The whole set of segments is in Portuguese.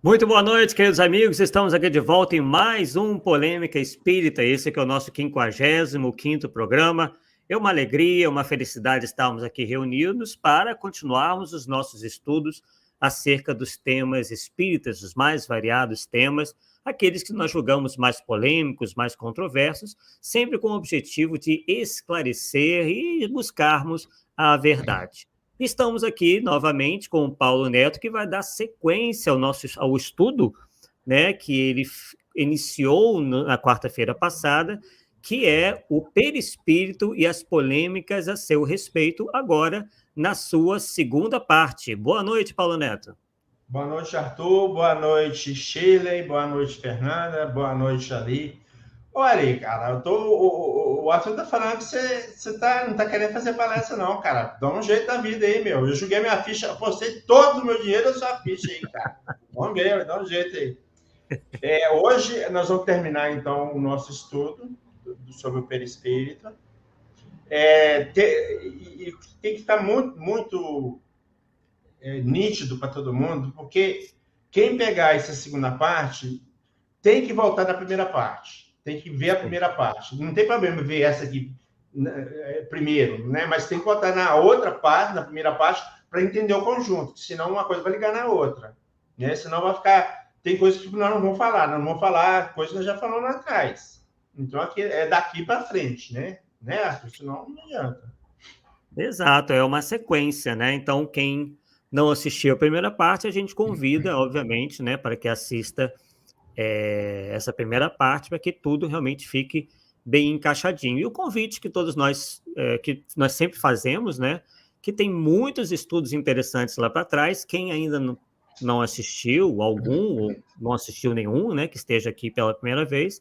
Muito boa noite, queridos amigos. Estamos aqui de volta em mais um Polêmica Espírita. Esse que é o nosso 55º programa. É uma alegria, uma felicidade estarmos aqui reunidos para continuarmos os nossos estudos acerca dos temas espíritas, os mais variados temas, aqueles que nós julgamos mais polêmicos, mais controversos, sempre com o objetivo de esclarecer e buscarmos a verdade. Estamos aqui novamente com o Paulo Neto, que vai dar sequência ao estudo, né, que ele iniciou na quarta-feira passada, que é o perispírito e as polêmicas a seu respeito, agora na sua segunda parte. Boa noite, Paulo Neto. Boa noite, Arthur. Boa noite, Shirley. Boa noite, Fernanda. Boa noite, Ali. Olha aí, cara, o Arthur tá falando que você não tá querendo fazer palestra, não, cara. Dá um jeito da vida aí, meu. Eu joguei minha ficha, apostei todo o meu dinheiro na sua ficha aí, cara. Vamos ver, dá um jeito aí. Hoje nós vamos terminar, então, o nosso estudo sobre o perispírito. Tem que estar muito nítido para todo mundo, porque quem pegar essa segunda parte tem que voltar da primeira parte. Tem que ver a primeira parte. Não tem problema ver essa aqui primeiro, né? Mas tem que voltar na outra parte, na primeira parte, para entender o conjunto. Senão uma coisa vai ligar na outra. Né? Senão vai ficar... Tem coisas que nós não vamos falar. Nós não vamos falar coisas que nós já falamos lá atrás. Então, aqui é daqui para frente, né? Arthur? Senão não adianta. Exato, é uma sequência, né? Então, quem não assistiu a primeira parte, a gente convida, obviamente, né, para que assista essa primeira parte, para que tudo realmente fique bem encaixadinho. E o convite que todos nós, que nós sempre fazemos, né, que tem muitos estudos interessantes lá para trás, quem ainda não assistiu algum, ou não assistiu nenhum, né, que esteja aqui pela primeira vez,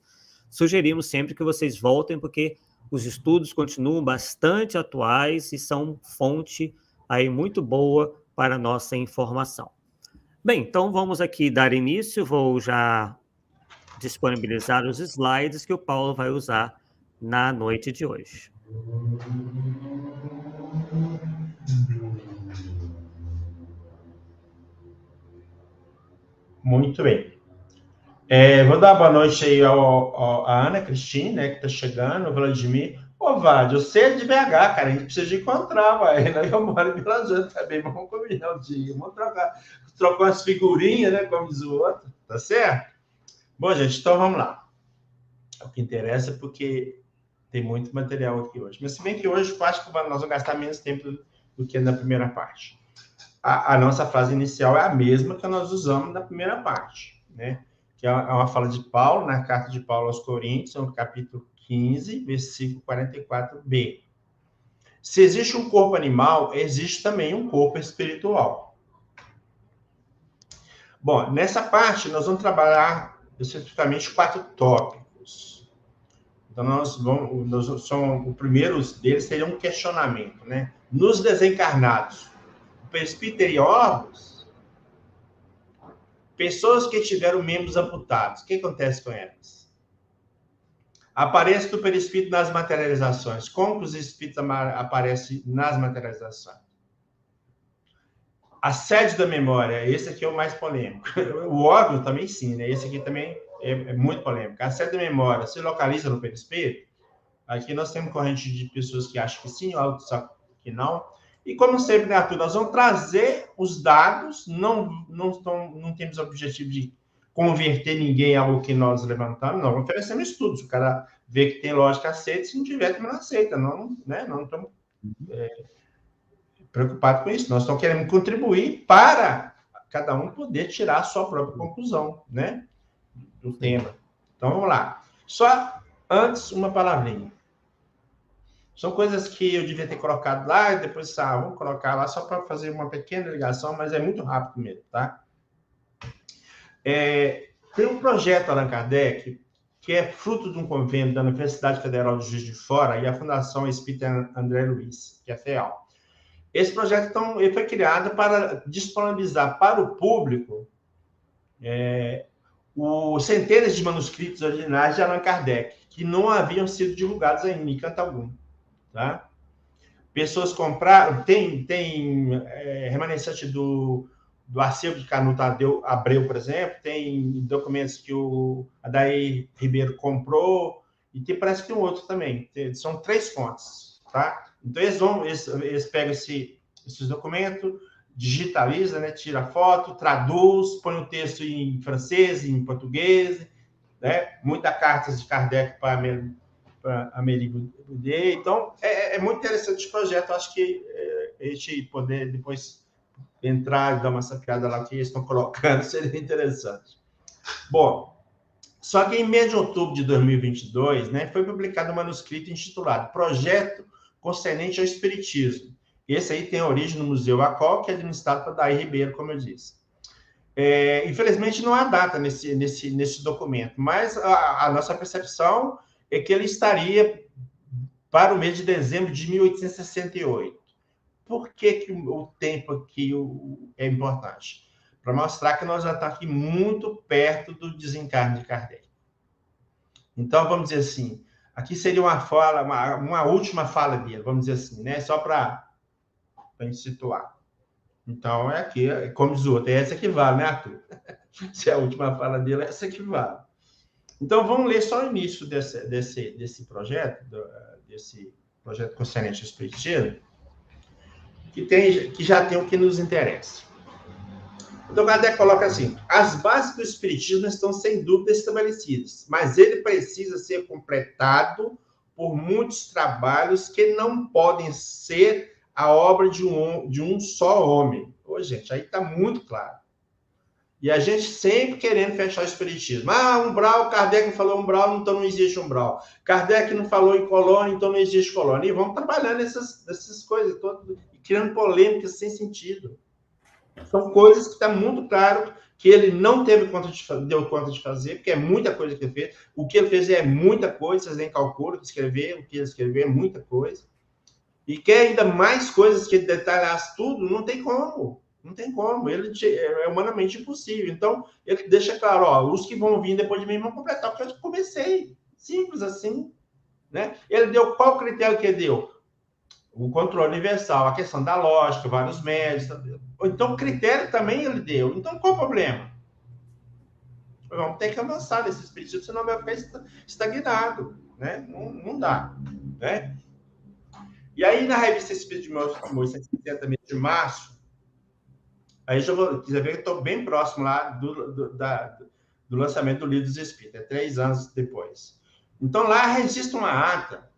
sugerimos sempre que vocês voltem, porque os estudos continuam bastante atuais e são fonte aí muito boa para a nossa informação. Bem, então vamos aqui dar início, vou já disponibilizar os slides que o Paulo vai usar na noite de hoje. Muito bem. Vou dar uma boa noite aí à Ana Cristina, né, que está chegando, o Vladimir. Ô, Vlad, eu sei de BH, cara, a gente precisa de encontrar, vai. Eu moro em Belo Horizonte também, vamos combinar um dia, vamos trocar umas figurinhas, né, como diz o outro, tá certo? Bom, gente, então vamos lá. O que interessa é porque tem muito material aqui hoje. Mas se bem que hoje eu acho que nós vamos gastar menos tempo do que na primeira parte. A nossa frase inicial é a mesma que nós usamos na primeira parte, né? Que é uma fala de Paulo, na carta de Paulo aos Coríntios, no capítulo 15, versículo 44b. Se existe um corpo animal, existe também um corpo espiritual. Bom, nessa parte nós vamos trabalhar especificamente 4 tópicos. Então, o primeiro deles seria um questionamento, né? Nos desencarnados, o perispírito teria órgãos? Pessoas que tiveram membros amputados, o que acontece com elas? Aparece do perispírito nas materializações. Como que os espíritos aparecem nas materializações? A sede da memória, esse aqui é o mais polêmico. O órgão também sim, né? Esse aqui também é muito polêmico. A sede da memória se localiza no perispírito? Aqui nós temos corrente de pessoas que acham que sim, outros que não. E como sempre, né, Arthur, nós vamos trazer os dados, não temos o objetivo de converter ninguém a algo que nós levantamos, não, oferecemos estudos. O cara vê que tem lógica, aceita, se não tiver, também não aceita. Não estamos preocupados com isso. Nós estamos querendo contribuir para cada um poder tirar a sua própria conclusão, né, do tema. Então, vamos lá. Só antes, uma palavrinha. São coisas que eu devia ter colocado lá e depois, vou colocar lá só para fazer uma pequena ligação, mas é muito rápido mesmo, tá? Tem um projeto Allan Kardec, que é fruto de um convênio da Universidade Federal de Juiz de Fora e a Fundação Espírita André Luiz, que é a FEAL. Esse projeto, então, ele foi criado para disponibilizar para o público centenas de manuscritos originais de Allan Kardec, que não haviam sido divulgados ainda, em canto algum. Tá? Pessoas compraram, tem remanescente do acervo de Canuto Abreu, por exemplo, tem documentos que o Adair Ribeiro comprou, e parece que tem outro também. São 3 fontes, tá? Então, eles pegam esses documentos, digitaliza, né? Tira foto, traduz, põe o texto em francês, em português, né? Muitas cartas de Kardec para Amerigo Boudet. Então, é muito interessante esse projeto. Eu acho que a gente poder depois entrar e dar uma sapiada lá que eles estão colocando seria interessante. Bom, só que em mês de outubro de 2022, né, foi publicado um manuscrito intitulado Projeto Concernente ao Espiritismo. Esse aí tem origem no Museu ACOL, que é administrado por Adair Ribeiro, como eu disse. Infelizmente, não há data nesse documento, mas a nossa percepção é que ele estaria para o mês de dezembro de 1868. Por que o tempo aqui é importante? Para mostrar que nós já estamos aqui muito perto do desencarne de Kardec. Então, vamos dizer assim, aqui seria uma última fala dele, vamos dizer assim, né? Só para a gente situar. Então, é aqui, como diz o outro, é essa que vale, né, Arthur? Se é a última fala dele, é essa que vale. Então, vamos ler só o início desse projeto, desse projeto concernente ao Espiritismo, que já tem o que nos interessa. Então, Kardec coloca assim: as bases do Espiritismo estão sem dúvida estabelecidas, mas ele precisa ser completado por muitos trabalhos que não podem ser a obra de um só homem. Ô, gente, aí está muito claro. E a gente sempre querendo fechar o Espiritismo. Umbral, Kardec não falou umbral, então não existe umbral. Kardec não falou em colônia, então não existe colônia. E vamos trabalhando essas coisas todas, criando polêmicas sem sentido. São coisas que está muito claro que ele não deu conta de fazer, porque é muita coisa que ele fez. O que ele fez é muita coisa, vocês nem calculam o que ele escreveu é muita coisa. E quer ainda mais coisas que ele detalhasse tudo, não tem como. Não tem como, é humanamente impossível. Então, ele deixa claro, os que vão vir depois de mim vão completar o que eu comecei. Simples assim. Né? Ele deu qual critério que ele deu? O controle universal, a questão da lógica, vários médios. Então, critério também ele deu. Então, qual o problema? Vamos ter que avançar nesse espiritismo, senão vai ficar estagnado. Né? Não dá. Né? E aí, na revista Espírito de 1870, mês de março, aí já quiser ver que eu estou bem próximo lá do lançamento do Livro dos Espíritos, 3 anos depois. Então, lá registra uma ata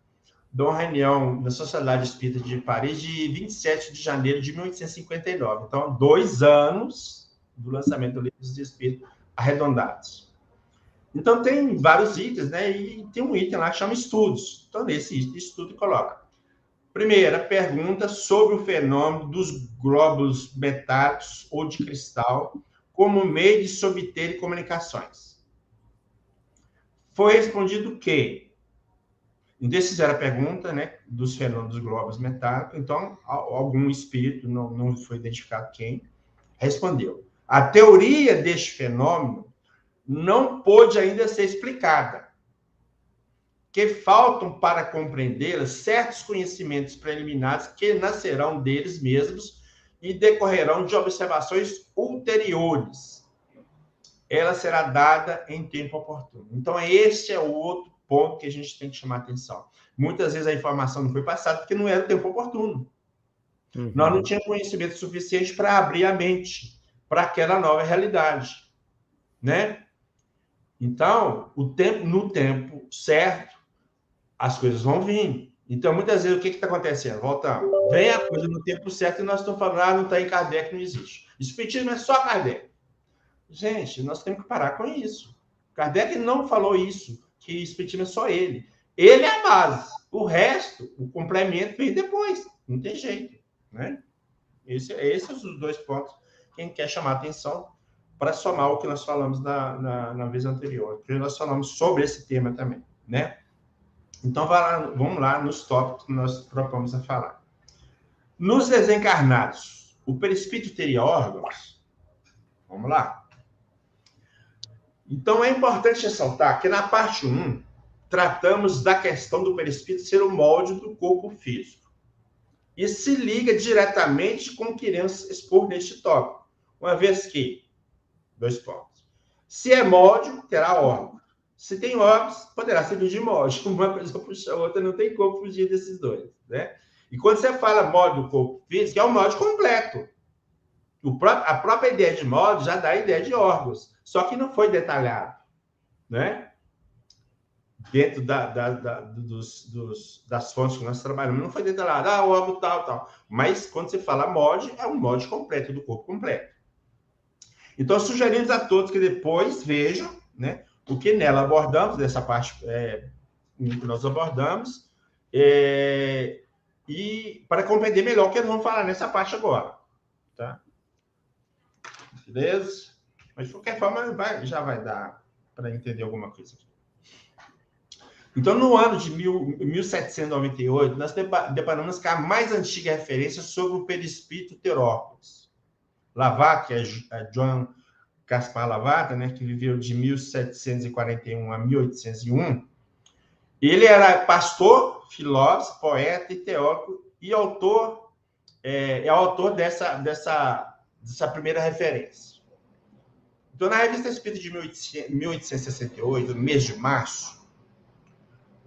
de uma reunião na Sociedade Espírita de Paris de 27 de janeiro de 1859. Então, 2 anos do lançamento do Livro dos Espíritos arredondados. Então, tem vários itens, né? E tem um item lá que chama estudos. Então, nesse estudo, coloca. Primeira pergunta sobre o fenômeno dos glóbulos metálicos ou de cristal como meio de se obter comunicações. Foi respondido que, então, fizeram a pergunta, né, dos fenômenos dos glóbulos metálicos, então, algum espírito, não foi identificado quem, respondeu. A teoria deste fenômeno não pôde ainda ser explicada, que faltam para compreendê-la certos conhecimentos preliminares que nascerão deles mesmos e decorrerão de observações ulteriores. Ela será dada em tempo oportuno. Então, este é o outro ponto que a gente tem que chamar atenção. Muitas vezes a informação não foi passada porque não era o tempo oportuno. Uhum. Nós não tínhamos conhecimento suficiente para abrir a mente para aquela nova realidade. Né? Então, no tempo certo, as coisas vão vir. Então, muitas vezes, o que está acontecendo? Voltamos. Vem a coisa no tempo certo e nós estamos falando, não está em Kardec, não existe. Espiritismo é só Kardec. Gente, nós temos que parar com isso. Kardec não falou isso, que Espiritismo é só ele. Ele é a base. O resto, o complemento, vem depois. Não tem jeito. Né? Esses são os 2 pontos que a gente quer chamar a atenção para somar o que nós falamos na vez anterior. Porque nós falamos sobre esse tema também. Né? Então, vamos lá nos tópicos que nós propomos a falar. Nos desencarnados, o perispírito teria órgãos? Vamos lá. Então, é importante ressaltar que na parte 1, tratamos da questão do perispírito ser o molde do corpo físico. E se liga diretamente com o que iremos expor neste tópico. uma vez que, dois pontos, se é molde, terá órgão. Se tem órgãos, poderá servir de molde. Uma coisa puxa a outra, não tem como fugir desses dois, né? E quando você fala molde do corpo físico, é um molde completo. A própria ideia de molde já dá a ideia de órgãos, só que não foi detalhado, né? Dentro das fontes que nós trabalhamos, não foi detalhado, o órgão tal. Mas quando você fala molde, é um molde completo do corpo completo. Então, sugerimos a todos que depois vejam, né, o que nela abordamos, dessa parte que nós abordamos, e para compreender melhor o que nós vamos falar nessa parte agora. Tá? Beleza? Mas, de qualquer forma, já vai dar para entender alguma coisa aqui. Então, no ano de 1798, nós deparamos com a mais antiga referência sobre o perispírito Terópolis. Lavater, que é Johann Caspar Lavater, né, que viveu de 1741 a 1801, ele era pastor, filósofo, poeta e teólogo e autor, é autor dessa primeira referência. Então, na Revista Espírita de 1868, no mês de março,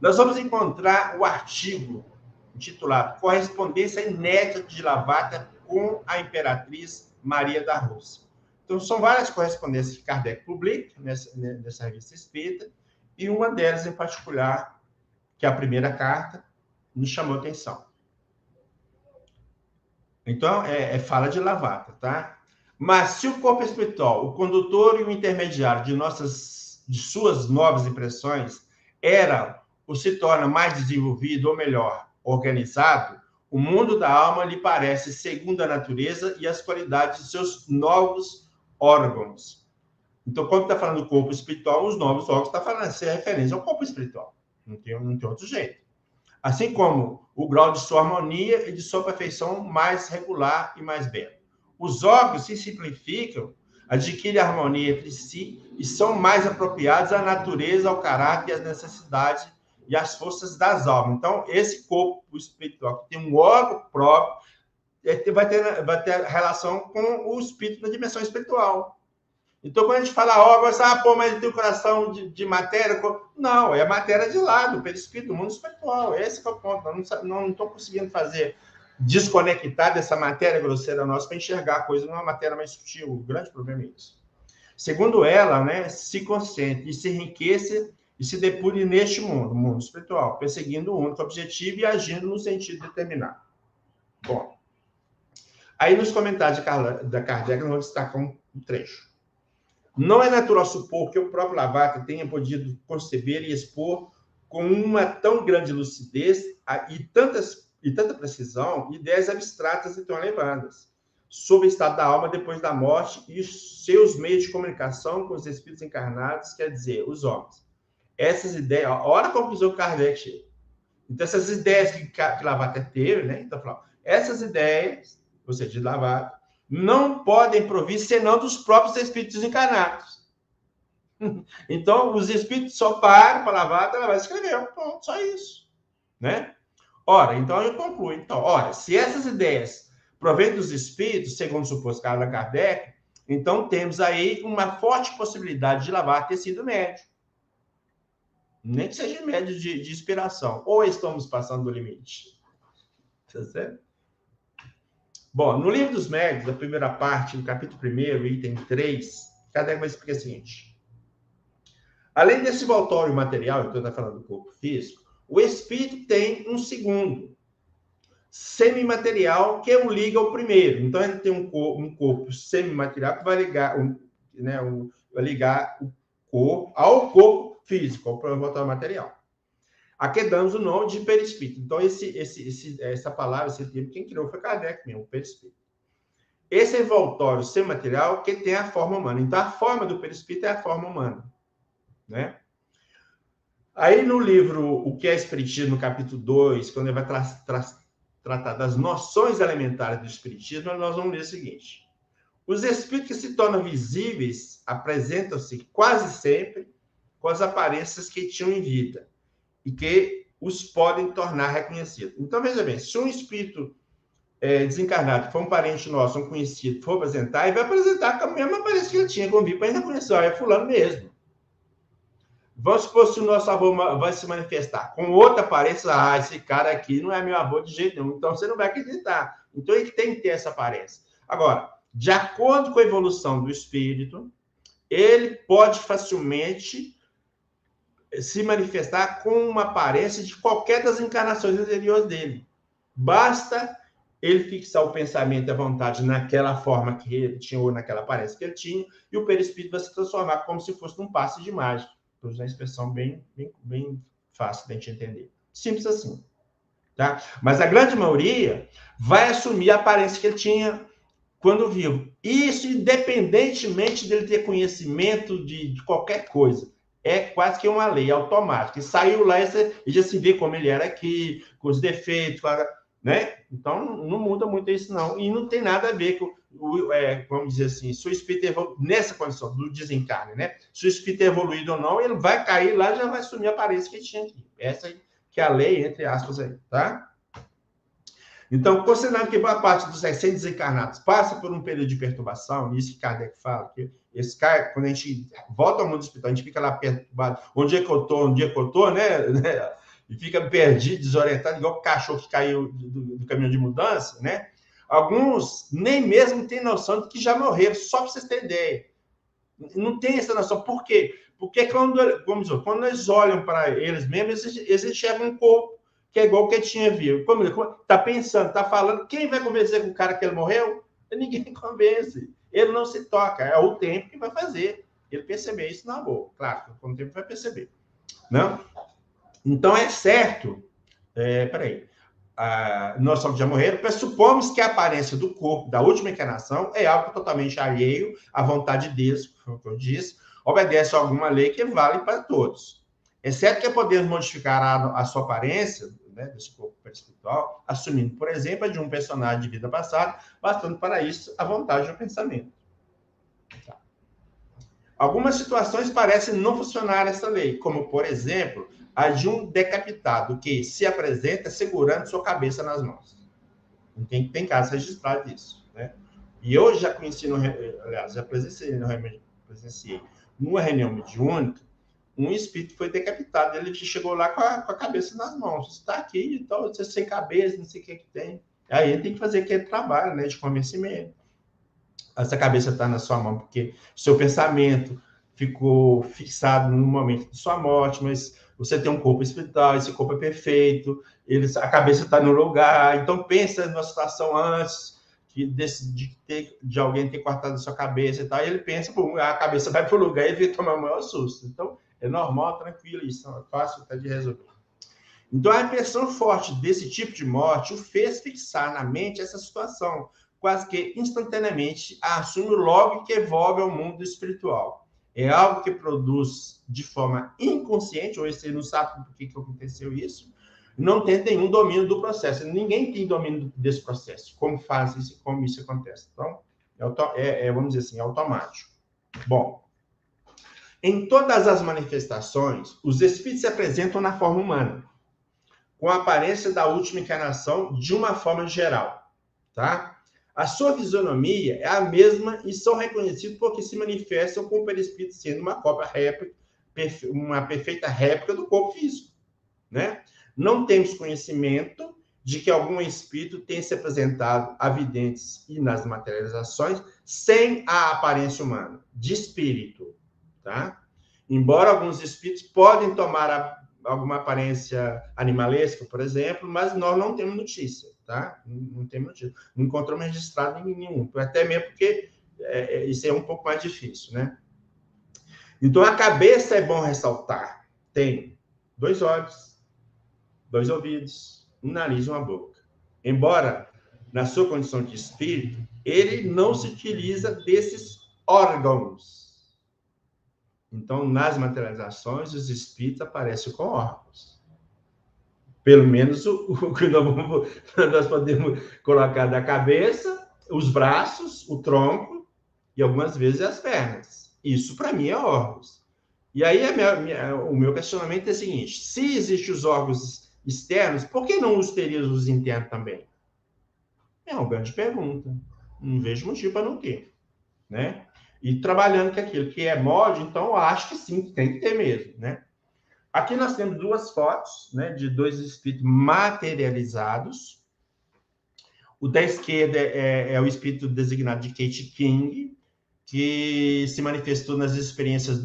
nós vamos encontrar o artigo intitulado Correspondência Inédita de Lavater com a Imperatriz Maria da Rússia. Então, são várias correspondências que Kardec publica nessa revista espírita, e uma delas, em particular, que é a primeira carta, nos chamou a atenção. Então, fala de Lavater, tá? Mas se o corpo espiritual, o condutor e o intermediário de suas novas impressões, era ou se torna mais desenvolvido, ou melhor, organizado, o mundo da alma lhe parece segundo a natureza e as qualidades de seus novos órgãos. Então, quando está falando do corpo espiritual, os novos órgãos está falando ser referência ao corpo espiritual. Não tem outro jeito. Assim como o grau de sua harmonia e de sua perfeição mais regular e mais belo. Os órgãos se simplificam, adquirem harmonia entre si e são mais apropriados à natureza, ao caráter e às necessidades e às forças das almas. Então, esse corpo espiritual que tem um órgão próprio vai ter relação com o espírito na dimensão espiritual. Então, quando a gente fala órgão, mas ele tem o coração de matéria. Não, é a matéria de lado, pelo espírito, do mundo espiritual. Esse é o ponto. Eu não estou conseguindo desconectar dessa matéria grosseira nossa para enxergar a coisa numa matéria mais sutil. O grande problema é isso. Segundo ela, né, se concentre e se enriqueça e se depure neste mundo, o mundo espiritual, perseguindo o único objetivo e agindo no sentido determinado. Bom, aí nos comentários da Kardec, nós vamos destacar um trecho. Não é natural supor que o próprio Lavater tenha podido conceber e expor com uma tão grande lucidez e tanta precisão ideias abstratas e tão elevadas sobre o estado da alma depois da morte e os seus meios de comunicação com os espíritos encarnados, quer dizer, os homens. Essas ideias, olha a conclusão que Kardec chega. Então, essas ideias que Lavater teve, né? Então, essas ideias, ou seja, de Lavater, não podem provir senão dos próprios espíritos encarnados. Então, os espíritos só param para Lavater, ela vai escrever, pronto, só isso, né? Ora, então eu concluo. Então, ora, se essas ideias provêm dos espíritos, segundo o suposto Allan Kardec, então temos aí uma forte possibilidade de Lavater ter sido médium. Nem que seja médio de inspiração. Ou estamos passando do limite. Tá certo? Bom, no Livro dos Médiuns, da primeira parte, no capítulo 1º, item 3, Kardec vai explicar o seguinte. Além desse envoltório material, então está falando do corpo físico, o espírito tem um segundo, semimaterial, que o liga ao primeiro. Então, ele tem um corpo semimaterial que vai ligar, vai ligar o corpo ao corpo físico, ao envoltório material. Aqui damos o nome de perispírito. Então, essa palavra, esse termo, quem criou foi Kardec mesmo, perispírito. Esse envoltório semimaterial que tem a forma humana. Então, a forma do perispírito é a forma humana, né? Aí, no livro O que é Espiritismo, no capítulo 2, quando ele vai tratar das noções elementares do Espiritismo, nós vamos ler o seguinte. Os espíritos que se tornam visíveis apresentam-se quase sempre com as aparências que tinham em vida e que os podem tornar reconhecidos. Então, veja bem, se um espírito desencarnado, que for um parente nosso, um conhecido, for apresentar, ele vai apresentar com a mesma aparência que ele tinha convívio para ele reconhecer, é fulano mesmo. Vamos supor se o nosso avô vai se manifestar com outra aparência, esse cara aqui não é meu avô de jeito nenhum, então você não vai acreditar. Então ele tem que ter essa aparência. Agora, de acordo com a evolução do espírito, ele pode facilmente se manifestar com uma aparência de qualquer das encarnações anteriores dele. Basta ele fixar o pensamento e a vontade naquela forma que ele tinha, ou naquela aparência que ele tinha, e o perispírito vai se transformar como se fosse num passe de mágica. Estou usando uma expressão bem fácil de a gente entender. Simples assim. Tá? Mas a grande maioria vai assumir a aparência que ele tinha quando vivo. Isso independentemente dele ter conhecimento de qualquer coisa. É quase que uma lei automática. E saiu lá e já se vê como ele era aqui, com os defeitos, né? Então, não muda muito isso, não. E não tem nada a ver com, vamos dizer assim, se o espírito nessa condição do desencarne, né? Se o espírito é evoluído ou não, ele vai cair lá e já vai assumir a aparência que tinha aqui. Essa que é a lei, entre aspas, aí, tá? Então, considerando que boa parte dos recém-desencarnados passa por um período de perturbação, isso que Kardec fala, que esse cara, quando a gente volta ao mundo espiritual, a gente fica lá perturbado, onde é que eu tô, né? E fica perdido, desorientado, igual o cachorro que caiu do caminhão de mudança, né? Alguns nem mesmo têm noção de que já morreram, só para vocês terem ideia. Não tem essa noção. Por quê? Porque quando eles olham para eles mesmos, eles enxergam um corpo que é igual o que tinha vivo. Como ele está pensando, está falando, quem vai convencer com o cara que ele morreu? Ninguém convence. Ele não se toca. É o tempo que vai fazer ele perceber isso na boa. Claro, com o tempo vai perceber. Não? Então, é certo. Nós somos já morreram, pressupomos que a aparência do corpo da última encarnação é algo totalmente alheio à vontade de Deus, como eu disse, obedece a alguma lei que vale para todos. É certo que podemos modificar a sua aparência, né, desse corpo espiritual, assumindo, por exemplo, a de um personagem de vida passada, bastando para isso a vontade do pensamento. Tá. Algumas situações parecem não funcionar essa lei, como, por exemplo, a de um decapitado que se apresenta segurando sua cabeça nas mãos. Tem casos registrados disso, né? E eu já conheci, já presenciei numa reunião mediúnica, um espírito foi decapitado, ele chegou lá com a cabeça nas mãos. Você está aqui, então, você sem cabeça, não sei o que tem. Aí ele tem que fazer aquele trabalho, né, de convencimento. Essa cabeça está na sua mão, porque seu pensamento ficou fixado no momento de sua morte, mas você tem um corpo espiritual, esse corpo é perfeito, a cabeça está no lugar, então pensa numa situação antes de alguém ter cortado a sua cabeça e tal, e ele pensa, a cabeça vai para o lugar e ele toma o maior susto. Então, é normal, tranquilo, isso é fácil até de resolver. Então, a impressão forte desse tipo de morte o fez fixar na mente essa situação, quase que instantaneamente assume logo que evolve ao mundo espiritual. É algo que produz de forma inconsciente, ou você não sabe por que aconteceu isso, não tem nenhum domínio do processo. Ninguém tem domínio desse processo. Como faz isso, como isso acontece. Então, vamos dizer assim, é automático. Bom, em todas as manifestações, os espíritos se apresentam na forma humana, com a aparência da última encarnação de uma forma geral, tá? A sua fisionomia é a mesma e são reconhecidos porque se manifestam com o perispírito sendo uma cópia réplica, uma perfeita réplica do corpo físico, né? Não temos conhecimento de que algum espírito tenha se apresentado a videntes e nas materializações sem a aparência humana, de espírito, tá? Embora alguns espíritos podem tomar alguma aparência animalesca, por exemplo, mas nós não temos notícia, tá? Não temos notícia. Não encontramos registrado em nenhum, até mesmo porque isso é um pouco mais difícil, né? Então, a cabeça é bom ressaltar. Tem 2 olhos, 2 ouvidos, um nariz e uma boca. Embora, na sua condição de espírito, ele não se utiliza desses órgãos. Então, nas materializações, os espíritos aparecem com órgãos. Pelo menos o que nós podemos colocar da cabeça, os braços, o tronco e algumas vezes as pernas. Isso, para mim, é órgãos. E aí, o meu questionamento é o seguinte: se existem os órgãos externos, por que não os teria os internos também? É uma grande pergunta. Não vejo motivo para não ter, né? E trabalhando com aquilo que é mod, então eu acho que sim, tem que ter mesmo, né? Aqui nós temos duas fotos, né, de dois espíritos materializados. O da esquerda é o espírito designado de Kate King, que se manifestou nas experiências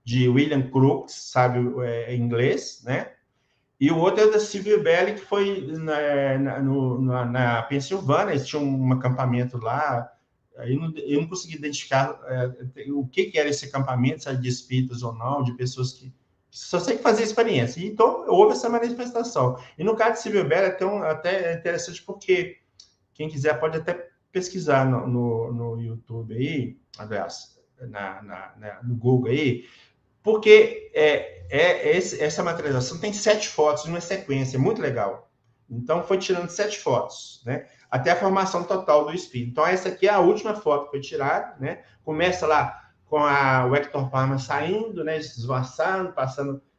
de William Crookes, sabe, em inglês, né? E o outro é o da Sylvia Belli, que foi na Pensilvânia, eles tinham um acampamento lá. Eu não consegui identificar o que era esse acampamento, se era de espíritos ou não, de pessoas que só sei que fazia experiência. Então, houve essa manifestação. E no caso de Sylvia Belli, até é interessante porque quem quiser pode até pesquisar no YouTube aí, aliás, no Google aí, porque essa materialização tem 7 fotos numa sequência, muito legal. Então, foi tirando 7 fotos, né? Até a formação total do espírito. Então, essa aqui é a última foto que foi tirada, né? Começa lá com o Hector Palmer saindo, né? Esvoaçando,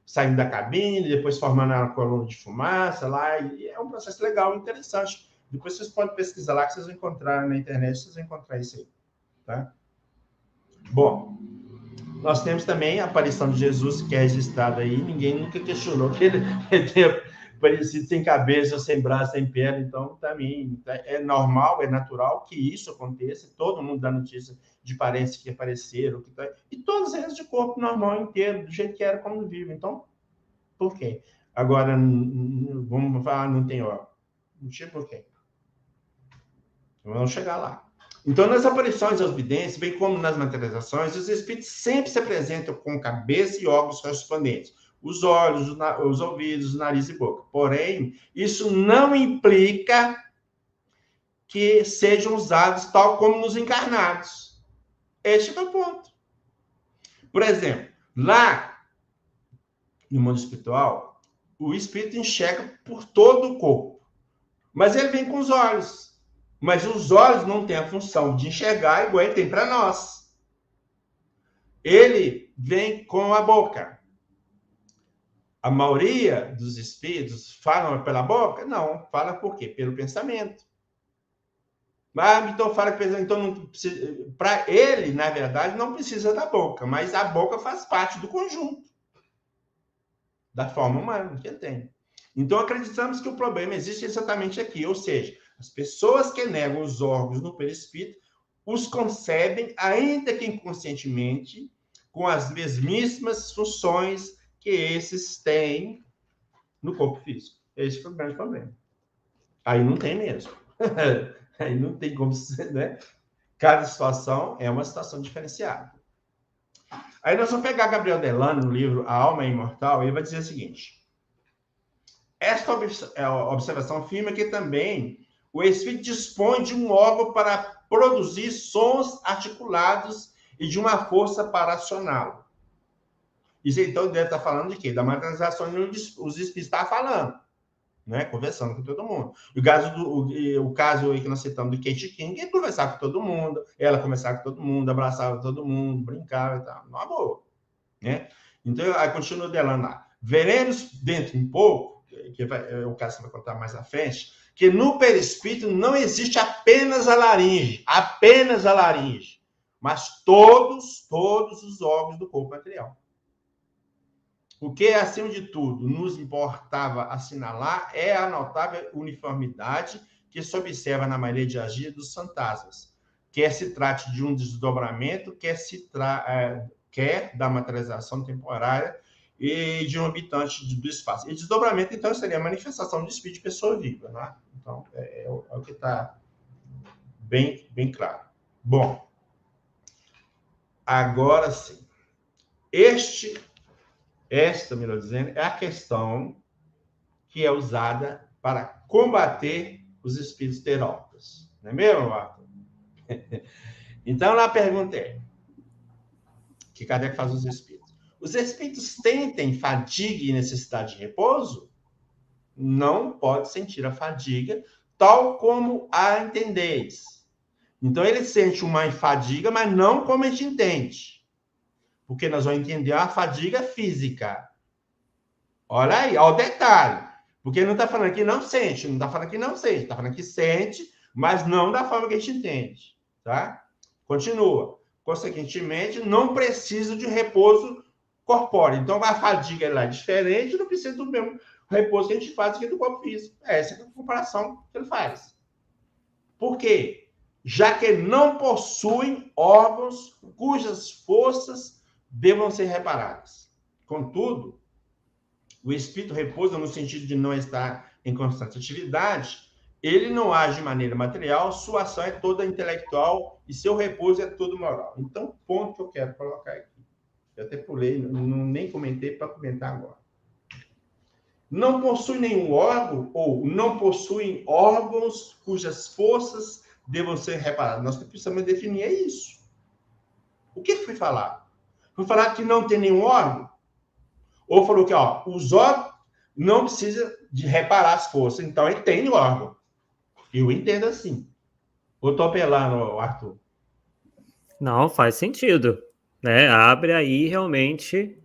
saindo da cabine, depois formando a coluna de fumaça lá. E é um processo legal, interessante. Depois vocês podem pesquisar lá, que vocês vão encontrar na internet, vocês vão encontrar isso aí, tá? Bom, nós temos também a aparição de Jesus, que é registrada aí. Ninguém nunca questionou que ele tenha aparecido sem cabeça, sem braço, sem perna. Então, também é normal, é natural que isso aconteça. Todo mundo dá notícia de parentes que apareceram. E todos eles de corpo normal inteiro, do jeito que era, como vive. Então, por quê? Agora, vamos falar, não tem hora. Não tinha por quê. Vamos chegar lá. Então, nas aparições aos videntes, bem como nas materializações, os espíritos sempre se apresentam com cabeça e órgãos correspondentes. Os olhos, os ouvidos, o nariz e boca. Porém, isso não implica que sejam usados tal como nos encarnados. Este é o ponto. Por exemplo, lá no mundo espiritual, o espírito enxerga por todo o corpo. Mas ele vem com os olhos. Mas os olhos não têm a função de enxergar igual ele tem para nós. Ele vem com a boca. A maioria dos espíritos falam pela boca? Não, fala por quê? Pelo pensamento. Mas então fala que então para ele, na verdade, não precisa da boca, mas a boca faz parte do conjunto da forma humana que ele tem. Então acreditamos que o problema existe exatamente aqui, ou seja, as pessoas que negam os órgãos no perispírito os concebem, ainda que inconscientemente, com as mesmíssimas funções que esses têm no corpo físico. Esse é o grande problema. Aí não tem mesmo. Aí não tem como ser, né? Cada situação é uma situação diferenciada. Aí nós vamos pegar Gabriel Delano no livro A Alma é Imortal, e ele vai dizer o seguinte: esta observação afirma que também o espírito dispõe de um órgão para produzir sons articulados e de uma força para acioná-lo. Isso então deve estar falando de quê? Da materialização onde os espíritos estão falando, né? Conversando com todo mundo. O caso aí que nós citamos do Kate King, ele conversava com todo mundo, ela conversava com todo mundo, abraçava todo mundo, brincava e tal. Numa boa, né? Então, aí continua Delano lá. Veremos dentro de um pouco, que o caso que vai contar mais à frente, que no perispírito não existe apenas a laringe, mas todos os órgãos do corpo material. O que, acima de tudo, nos importava assinalar é a notável uniformidade que se observa na maneira de agir dos fantasmas, quer se trate de um desdobramento, quer da materialização temporária e de um habitante do espaço. E desdobramento, então, seria a manifestação de espírito de pessoa viva, né? Então, é o que está bem claro. Bom, agora sim. Esta, melhor dizendo, é a questão que é usada para combater os espíritos terópatas. Não é mesmo, Arthur? Então, a pergunta é: que Kardec faz os espíritos? Os espíritos sentem fadiga e necessidade de repouso? Não pode sentir a fadiga, tal como a entendeis. Então, ele sente uma fadiga, mas não como a gente entende. Porque nós vamos entender a fadiga física. Olha aí, olha o detalhe. Porque não está falando que não sente, não está falando que não sente, está falando que sente, mas não da forma que a gente entende, tá? Continua. Consequentemente, não precisa de repouso corpóreo. Então, a fadiga lá é diferente, não precisa do mesmo repouso que a gente faz aqui do corpo físico. Essa é a comparação que ele faz. Por quê? Já que não possuem órgãos cujas forças devam ser reparadas. Contudo, o espírito repousa no sentido de não estar em constante atividade, ele não age de maneira material, sua ação é toda intelectual e seu repouso é todo moral. Então, ponto que eu quero colocar aqui. Eu até pulei, nem comentei para comentar agora. Não possui nenhum órgão ou não possuem órgãos cujas forças devam ser reparadas. Nós precisamos definir isso. O que foi falado? Foi falar que não tem nenhum órgão? Ou falou que os órgãos não precisam de reparar as forças, então ele tem órgão. Eu entendo assim. Ou estou apelando, Arthur? Não, faz sentido, né? Abre aí realmente,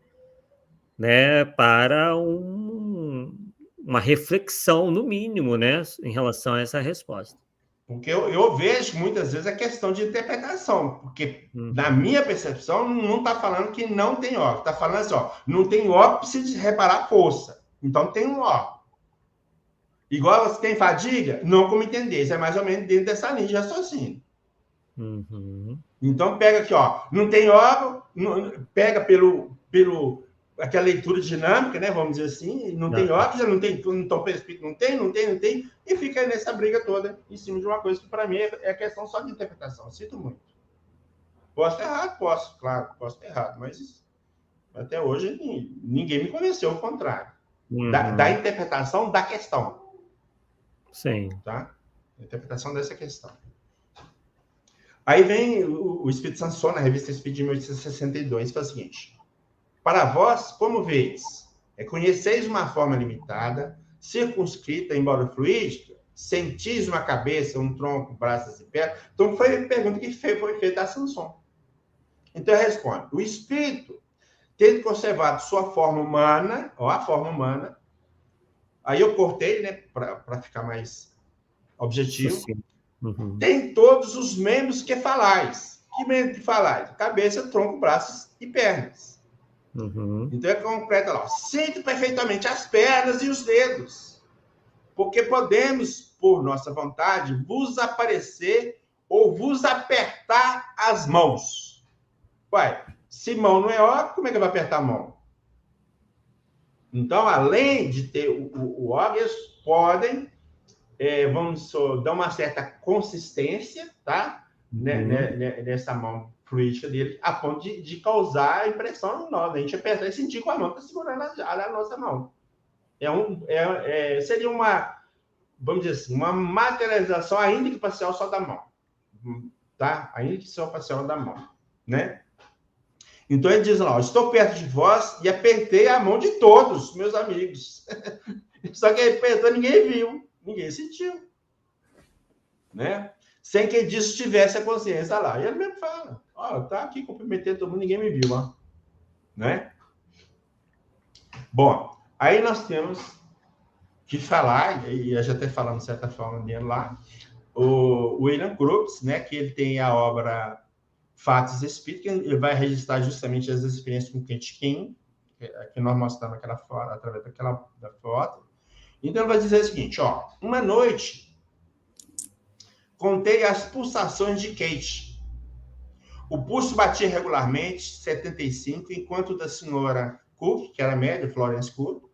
né, para uma reflexão, no mínimo, né, em relação a essa resposta. Porque eu vejo muitas vezes a questão de interpretação, porque na minha percepção não está falando que não tem órgão, está falando assim, não tem órgão, precisa reparar a força. Então tem um órgão. Igual você tem fadiga, não como entender, isso é mais ou menos dentro dessa linha de raciocínio. Então pega aqui, não tem órgão, pega pelo aquela leitura dinâmica, né? Vamos dizer assim, não tem órgão, já não tem, então perfeito, não tem, e fica nessa briga toda em cima de uma coisa que para mim é questão só de interpretação. Eu sinto muito. Posso estar errado? Posso, claro, posso estar errado, mas até hoje ninguém me convenceu, ao contrário. Da interpretação da questão. Sim. Tá? A interpretação dessa questão. Aí vem o Espírito Sanson, na revista Espírito de 1862, fala o seguinte: para vós, como veis, conheceis uma forma limitada, circunscrita, embora fluídica, sentis uma cabeça, um tronco, braços e pernas. Então, foi a pergunta que foi feita a Sanson. Então, eu respondo: o espírito, tendo conservado sua forma humana, a forma humana, aí eu cortei, né, para ficar mais objetivo, tem todos os membros que falais. Que membros que falais? Cabeça, tronco, braços e pernas. Então é concreto lá. Sinto perfeitamente as pernas e os dedos, porque podemos, por nossa vontade, vos aparecer ou vos apertar as mãos. Ué, se mão não é órgão, como é que vai apertar a mão? Então, além de ter o órgão, eles podem, vamos dar uma certa consistência, tá? Nessa mão fluídica dele, a ponto de causar impressão em nós. A gente apertar e sentir com a mão está segurando a nossa mão. Seria uma, vamos dizer assim, uma materialização, ainda que parcial, só da mão. Tá? Ainda que só parcial da mão. Né? Então ele diz lá: estou perto de vós e apertei a mão de todos, meus amigos. Só que ele apertou, ninguém viu, ninguém sentiu. Né? Sem que disso tivesse a consciência lá. E ele mesmo fala: tá aqui cumprimentando todo mundo, ninguém me viu. Ó. Né? Bom, aí nós temos que falar, e eu já até falamos de certa forma dele lá, o William Crookes, né, que ele tem a obra Fatos Espíritos, que ele vai registrar justamente as experiências com Kent Kim, que nós mostramos aquela foto, através da foto. Então ele vai dizer o seguinte: uma noite contei as pulsações de Kate. O pulso batia regularmente, 75, enquanto o da senhora Cook, que era média, Florence Cook,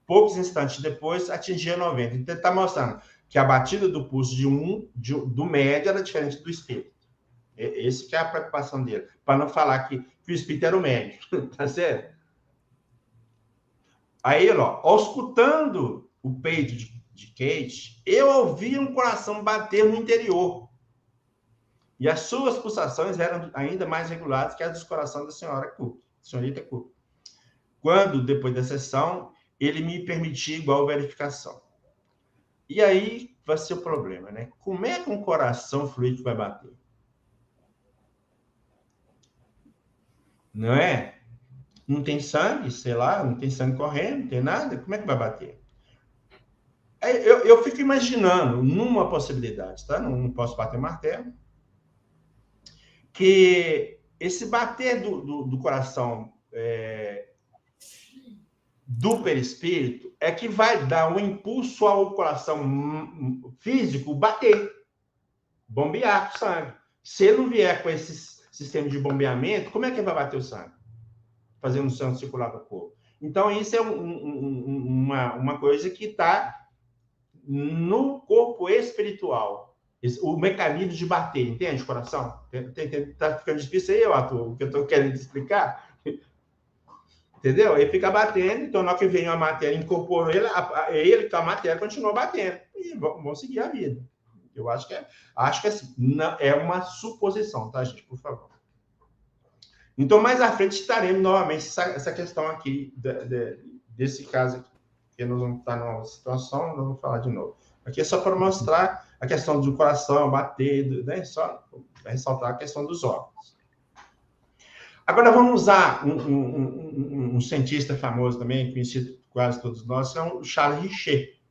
poucos instantes depois atingia 90. Então ele está mostrando que a batida do pulso do médio era diferente do espírito. Esse que é a preocupação dele, para não falar que o espírito era o médio, tá certo? Aí, escutando o peito de Kate, eu ouvi um coração bater no interior. E as suas pulsações eram ainda mais regulares que as dos corações da senhorita Cook. Quando, depois da sessão, ele me permitia igual verificação. E aí vai ser o problema, né? Como é que um coração fluido vai bater? Não é? Não tem sangue, sei lá, não tem sangue correndo, não tem nada. Como é que vai bater? Eu fico imaginando, numa possibilidade, tá? Não posso bater martelo, que esse bater do coração do perispírito é que vai dar um impulso ao coração físico bater, bombear o sangue. Se ele não vier com esse sistema de bombeamento, como é que vai bater o sangue? Fazendo o sangue circular para o corpo. Então, isso é uma coisa que está no corpo espiritual. O mecanismo de bater, entende, coração? Está ficando difícil aí, Arthur, o que eu estou querendo explicar? Entendeu? Ele fica batendo, então na hora que vem a matéria, incorporou ele com a matéria continua batendo. E vão seguir a vida. Eu acho que assim, não, é uma suposição, tá, gente? Por favor. Então, mais à frente, estaremos novamente essa questão aqui, desse caso aqui. Porque nós vamos estar numa situação, nós vamos falar de novo. Aqui é só para mostrar a questão do coração, bater, né? Só ressaltar a questão dos órgãos. Agora vamos usar um cientista famoso também, conhecido por quase todos nós, é o Charles Richet.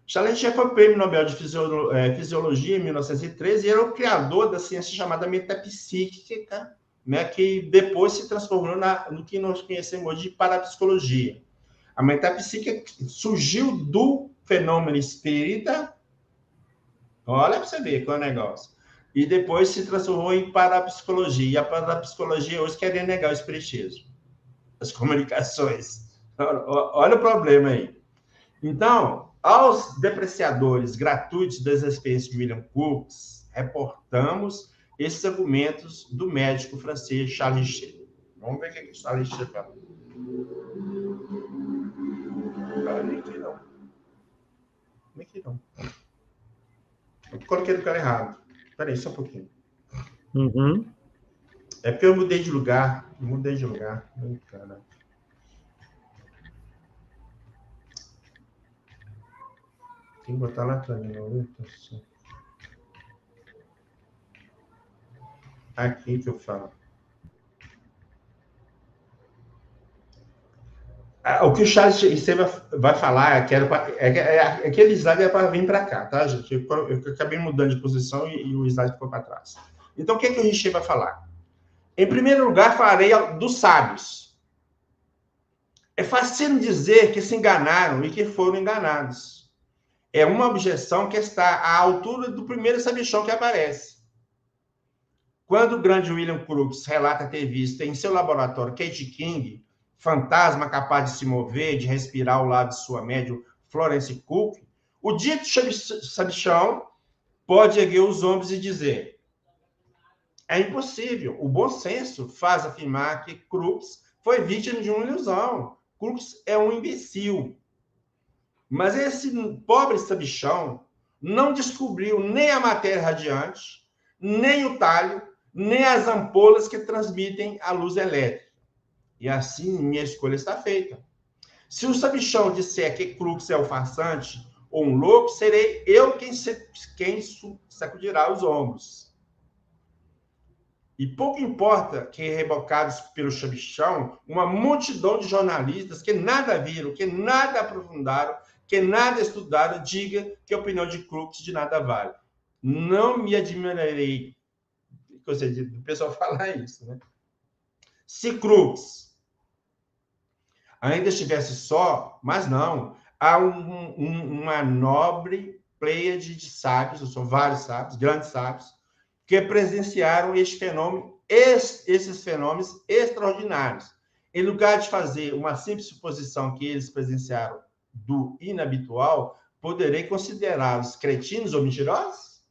Charles Richet foi prêmio Nobel de Fisiologia em 1913 e era o criador da ciência chamada metapsíquica, né, que depois se transformou no que nós conhecemos hoje de parapsicologia. A metapsíquica surgiu do fenômeno espírita, olha para você ver qual é o negócio, e depois se transformou em parapsicologia. E a parapsicologia hoje quer negar o espiritismo, as comunicações. Olha o problema aí. Então, aos depreciadores gratuitos das experiências de William Crookes, reportamos esses argumentos do médico francês Charles Richet. Vamos ver o que o Charles Richet fala. Não, aqui não. Aqui não. Eu coloquei no cara errado. Espera aí, só um pouquinho. Uhum. É porque eu mudei de lugar. Ai, cara. Tem que botar lá para mim, não. Aqui que eu falo. O que o Charles vai falar é que aquele slide é para vir para cá, tá, gente? Eu acabei mudando de posição e o slide ficou para trás. Então, o que o Richet vai falar? Em primeiro lugar, falarei dos sábios. É fácil dizer que se enganaram e que foram enganados. É uma objeção que está à altura do primeiro sabichão que aparece. Quando o grande William Crookes relata ter visto em seu laboratório Kate King, fantasma capaz de se mover, de respirar ao lado de sua médium Florence Cook, o dito sabichão pode erguer os ombros e dizer: é impossível. O bom senso faz afirmar que Crookes foi vítima de uma ilusão. Crookes é um imbecil. Mas esse pobre sabichão não descobriu nem a matéria radiante, nem o talho, nem as ampolas que transmitem a luz elétrica. E assim, minha escolha está feita. Se o sabichão disser que Crookes é um farsante ou um louco, serei eu quem sacudirá os ombros. E pouco importa que, rebocados pelo sabichão, uma multidão de jornalistas que nada viram, que nada aprofundaram, que nada estudaram, diga que a opinião de Crookes de nada vale. Não me admirarei, ou seja, o pessoal falar isso, né? Se Crookes ainda estivesse só, mas não, há uma nobre pleiade de sábios, são vários sábios, grandes sábios, que presenciaram esses fenômenos extraordinários. Em lugar de fazer uma simples suposição que eles presenciaram do inabitual, poderei considerá-los cretinos ou mentirosos?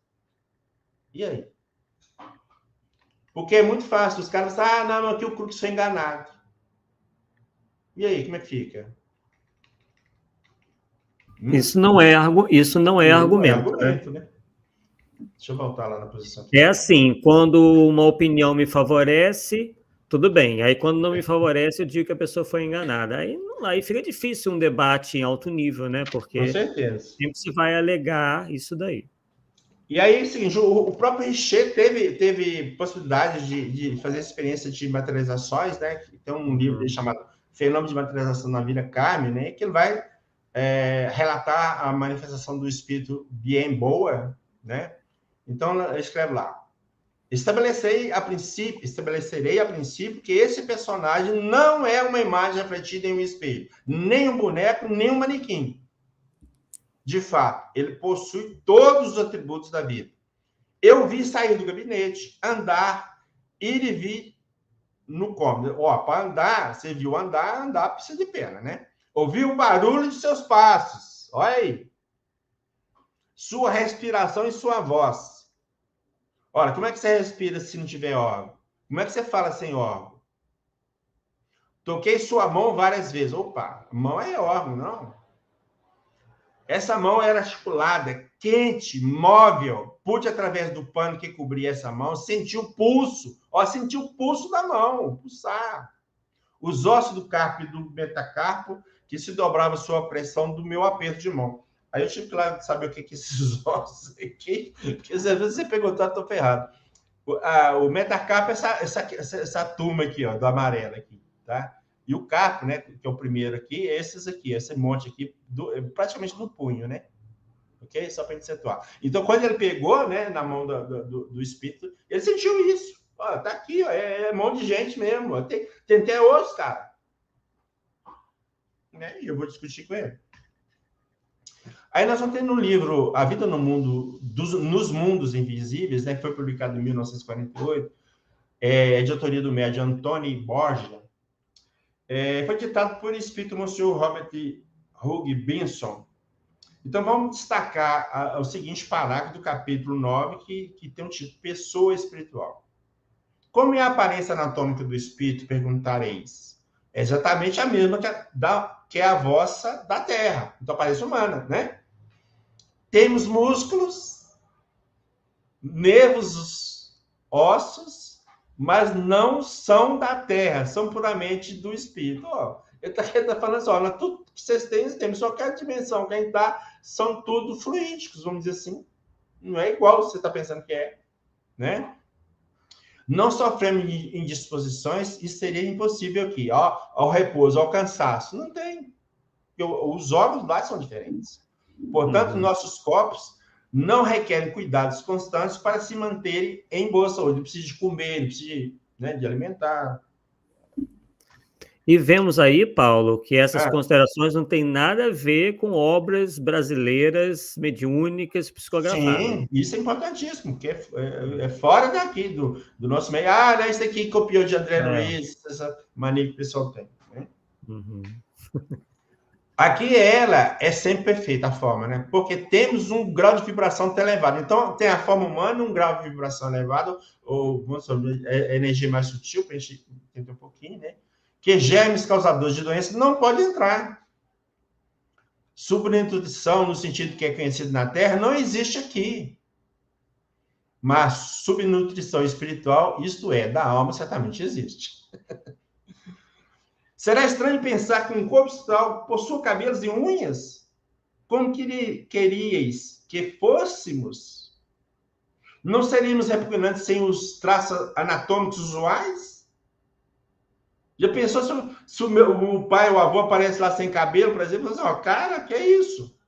E aí? Porque é muito fácil, os caras falam, não, aqui o Crookes foi enganado. E aí, como é que fica? Isso não é argumento. Não é argumento, né? Deixa eu voltar lá na posição aqui. É assim, quando uma opinião me favorece, tudo bem. Aí, quando não me favorece, eu digo que a pessoa foi enganada. Aí fica difícil um debate em alto nível, né? Porque com certeza. sempre se vai alegar isso daí. E aí, é o seguinte, o próprio Richet teve possibilidade de fazer experiência de materializações, né? Tem um livro chamado Fenômeno de Materialização na Vida Carme, né? Que ele vai relatar a manifestação do espírito bem boa, né? Então, ele escreve lá: estabelecerei a princípio que esse personagem não é uma imagem refletida em um espelho, nem um boneco, nem um manequim. De fato, ele possui todos os atributos da vida. Eu vi sair do gabinete, andar, ir e vir no cômodo. Para andar, você viu andar precisa de perna, né? Ouviu o barulho de seus passos. Olha aí. Sua respiração e sua voz. Ora, como é que você respira se não tiver órgão? Como é que você fala sem órgão? Toquei sua mão várias vezes. Opa, mão é órgão, não? Essa mão era articulada, quente, móvel. Pude, através do pano que cobria essa mão, sentir o pulso. Sentir o pulso da mão, pulsar. Os ossos do carpo e do metacarpo, que se dobravam sob a pressão do meu aperto de mão. Aí eu tive que lá saber o que é esses ossos aqui, porque às vezes você perguntou, eu estou ferrado. O metacarpo é essa turma aqui, ó, do amarelo aqui, tá? E o carpo, né, que é o primeiro aqui, é esses aqui, esse monte aqui, praticamente no punho, né? Ok? Só para a gente situar. Então, quando ele pegou, né, na mão do espírito, ele sentiu isso. Tá aqui, ó, é mão de gente mesmo. Ó, tem até osso, cara. Né? E eu vou discutir com ele. Aí nós vamos ter no livro A Vida no Mundo, nos Mundos Invisíveis, né, que foi publicado em 1948, de autoria do médium Antônio Borgia, foi ditado por espírito Monsieur Robert Hugh Benson. Então, vamos destacar o seguinte parágrafo do capítulo 9, que tem o título Pessoa Espiritual. Como é a aparência anatômica do espírito, perguntareis? É exatamente a mesma que a vossa da Terra, então aparência humana, né? Temos músculos, nervos, ossos, mas não são da Terra, são puramente do espírito. Ele está falando assim, tudo que vocês têm, só que a dimensão que a gente dá são tudo fluídicos, vamos dizer assim. Não é igual você está pensando que é, né? Não sofremos indisposições, isso seria impossível aqui, ao repouso, ao cansaço. Não tem. Os órgãos lá são diferentes. Portanto, nossos corpos não requerem cuidados constantes para se manterem em boa saúde. Ele precisa de comer, ele precisa de alimentar. E vemos aí, Paulo, que essas considerações não têm nada a ver com obras brasileiras mediúnicas psicografadas. Sim, isso é importantíssimo, porque é fora daqui do nosso meio. Isso aqui copiou de André Luiz, essa mania que o pessoal tem. Né? Aqui ela é sempre perfeita, a forma, né? Porque temos um grau de vibração até elevado. Então, tem a forma humana, um grau de vibração elevado, ou vamos dizer, energia mais sutil, para a gente entender um pouquinho, né? Que germes causadores de doenças não podem entrar. Subnutrição, no sentido que é conhecido na Terra, não existe aqui. Mas subnutrição espiritual, isto é, da alma, certamente existe. Será estranho pensar que um corpo espiritual possua cabelos e unhas? Como queríeis que fôssemos? Não seríamos repugnantes sem os traços anatômicos usuais? Já pensou se o pai ou o avô aparece lá sem cabelo, por exemplo, assim, cara, que é isso?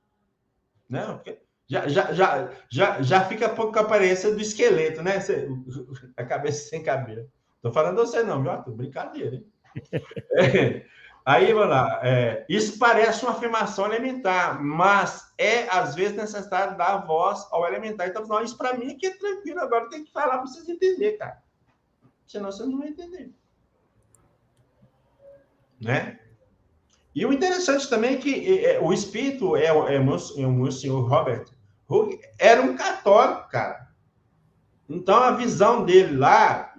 Não, já fica pouco com a aparência do esqueleto, né? A cabeça sem cabelo. Tô falando de você não, viu? Brincadeira, hein? Aí, vamos lá. Isso parece uma afirmação elementar, mas às vezes, necessário dar voz ao elementar. Então, não, isso para mim aqui é tranquilo. Agora tem que falar para vocês entenderem, cara. Senão vocês não vão entender. Né? E o interessante também é que o espírito, o senhor Robert Hugh, era um católico, cara. Então, a visão dele lá,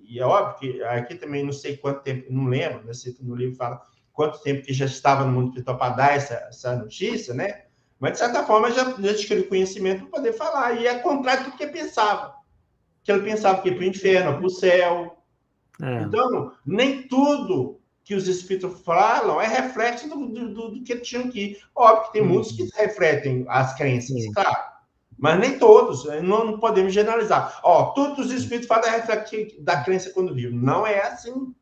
e é óbvio que aqui também não sei quanto tempo, não lembro, no livro fala quanto tempo que já estava no mundo espiritual para dar essa notícia, né? Mas, de certa forma, já adquiriu conhecimento para poder falar. E é contrário do que ele pensava. Que ele pensava que ia para o inferno, para o céu. Então, nem tudo que os espíritos falam é reflexo do que eles tinham aqui. Óbvio que tem muitos que refletem as crenças, claro. Mas nem todos, não podemos generalizar. Todos os espíritos falam da crença quando vivem. Não é assim.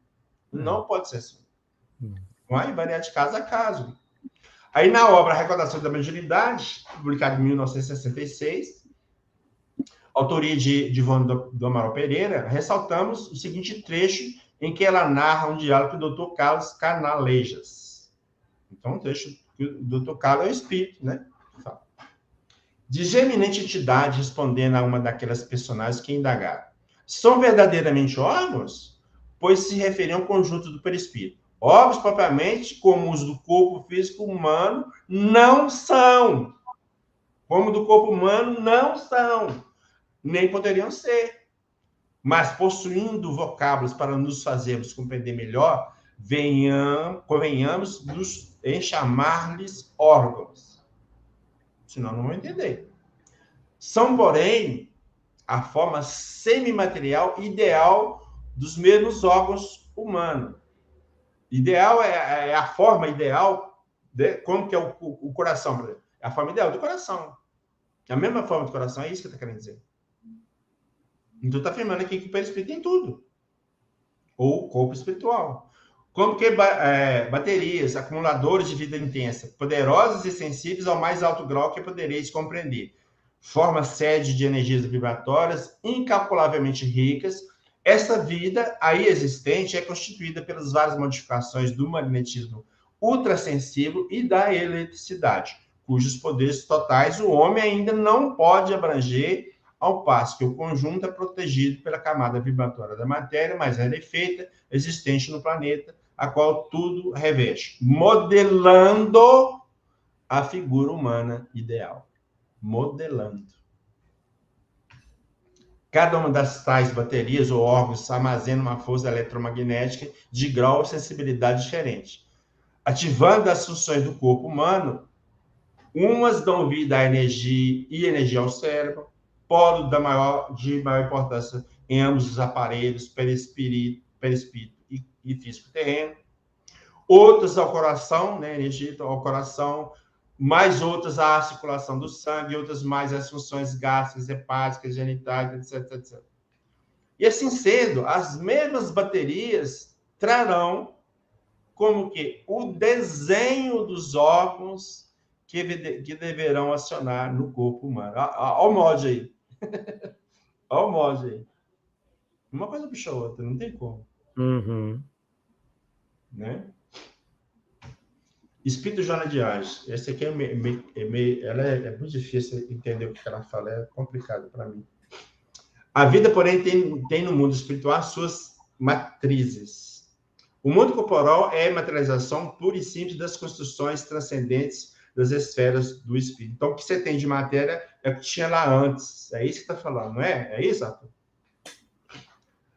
Não pode ser assim. Vai variar de caso a caso. Aí, na obra Recordação da Mediunidade, publicada em 1966, autoria de Ivone do Amaral Pereira, ressaltamos o seguinte trecho em que ela narra um diálogo com o Dr. Carlos Canalejas. Então, um trecho que o Dr. Carlos é o espírito, né? Diz a eminente entidade, respondendo a uma daquelas personagens que indagaram. São verdadeiramente órgãos? Pois se referiam ao conjunto do perispírito. Órgãos, propriamente, como os do corpo físico humano, não são. Como do corpo humano, não são. Nem poderiam ser. Mas, possuindo vocábulos para nos fazermos compreender melhor, convenhamos em chamar-lhes órgãos. Senão não vão entender. São, porém, a forma semimaterial ideal dos mesmos órgãos humanos. Ideal é a forma ideal, como que é o coração, por exemplo. É a forma ideal do coração. É a mesma forma do coração, é isso que está querendo dizer. Então está afirmando aqui que o perispírito tem tudo. Ou corpo espiritual. Como que baterias, acumuladores de vida intensa, poderosos e sensíveis ao mais alto grau que podereis compreender. Forma sede de energias vibratórias incalculavelmente ricas. Essa vida aí existente é constituída pelas várias modificações do magnetismo ultrassensível e da eletricidade, cujos poderes totais o homem ainda não pode abranger, ao passo que o conjunto é protegido pela camada vibratória da matéria mais rarefeita existente no planeta, a qual tudo reveste, modelando a figura humana ideal. Modelando. Cada uma das tais baterias ou órgãos armazena uma força eletromagnética de grau de sensibilidade diferente. Ativando as funções do corpo humano, umas dão vida à energia e energia ao cérebro, polo de maior importância em ambos os aparelhos, perispírito e físico terreno. Outras ao coração, né, energia ao coração, mais outras à circulação do sangue, outras mais às funções gástricas, hepáticas, genitais, etc, etc. E assim sendo, as mesmas baterias trarão como que o desenho dos órgãos que deverão acionar no corpo humano. Olha o molde aí. Olha o molde aí. Uma coisa puxa a outra, não tem como. Uhum. Né? Espírito Joana de Anjos. Essa aqui é muito difícil entender o que ela fala, é complicado para mim. A vida, porém, tem no mundo espiritual suas matrizes. O mundo corporal é a materialização pura e simples das construções transcendentes das esferas do espírito. Então, o que você tem de matéria é o que tinha lá antes. É isso que está falando, não é? É isso, Arthur?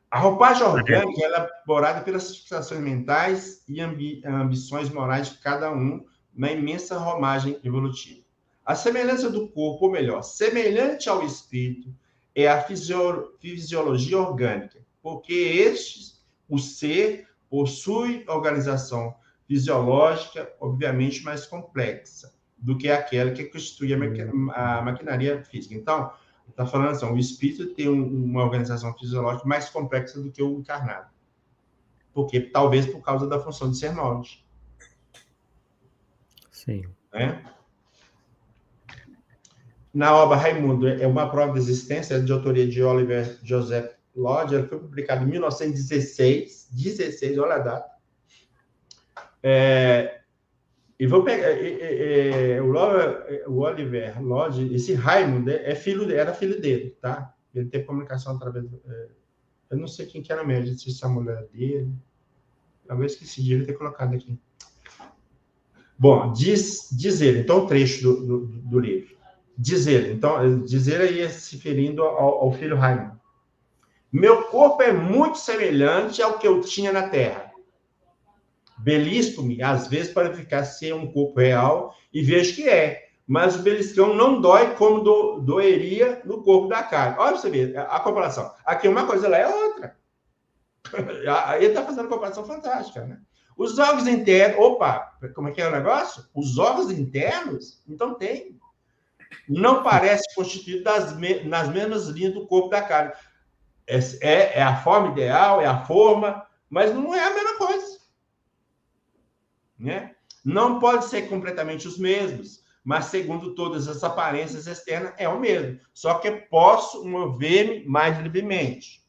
A roupagem orgânica é elaborada pelas fixações mentais e ambições morais de cada um na imensa romagem evolutiva. A semelhança do corpo, ou melhor, semelhante ao espírito, é a fisiologia orgânica, porque o ser, possui organização fisiológica, obviamente, mais complexa do que aquela que constitui a maquinaria física. Então, está falando assim, o espírito tem uma organização fisiológica mais complexa do que o encarnado. Porque, talvez por causa da função de ser nós. Sim. Né? Na obra Raimundo, é uma prova de existência, de autoria de Oliver Joseph Lodge, ela foi publicada em 1916, olha a data. E vou pegar o Oliver Lodge, esse Raimundo era filho dele, tá? Ele teve comunicação através eu não sei quem que era mesmo, se é a mulher dele. Talvez esqueci, devia ter colocado aqui. Bom, diz ele, então o trecho do livro. Diz ele aí se referindo ao filho Raimundo. Meu corpo é muito semelhante ao que eu tinha na Terra. Belisco-me, às vezes, para verificar se é um corpo real e vejo que é. Mas o beliscão não dói como doeria no corpo da carne. Olha você ver a comparação. Aqui uma coisa, lá é outra. Ele está fazendo uma comparação fantástica, né? Os órgãos internos... Opa, como é que é o negócio? Os órgãos internos, então tem. Não parece constituído nas mesmas linhas do corpo da carne. É a forma ideal, é a forma, mas não é a mesma coisa. Né? Não pode ser completamente os mesmos, mas segundo todas as aparências externas, é o mesmo. Só que posso mover-me mais livremente.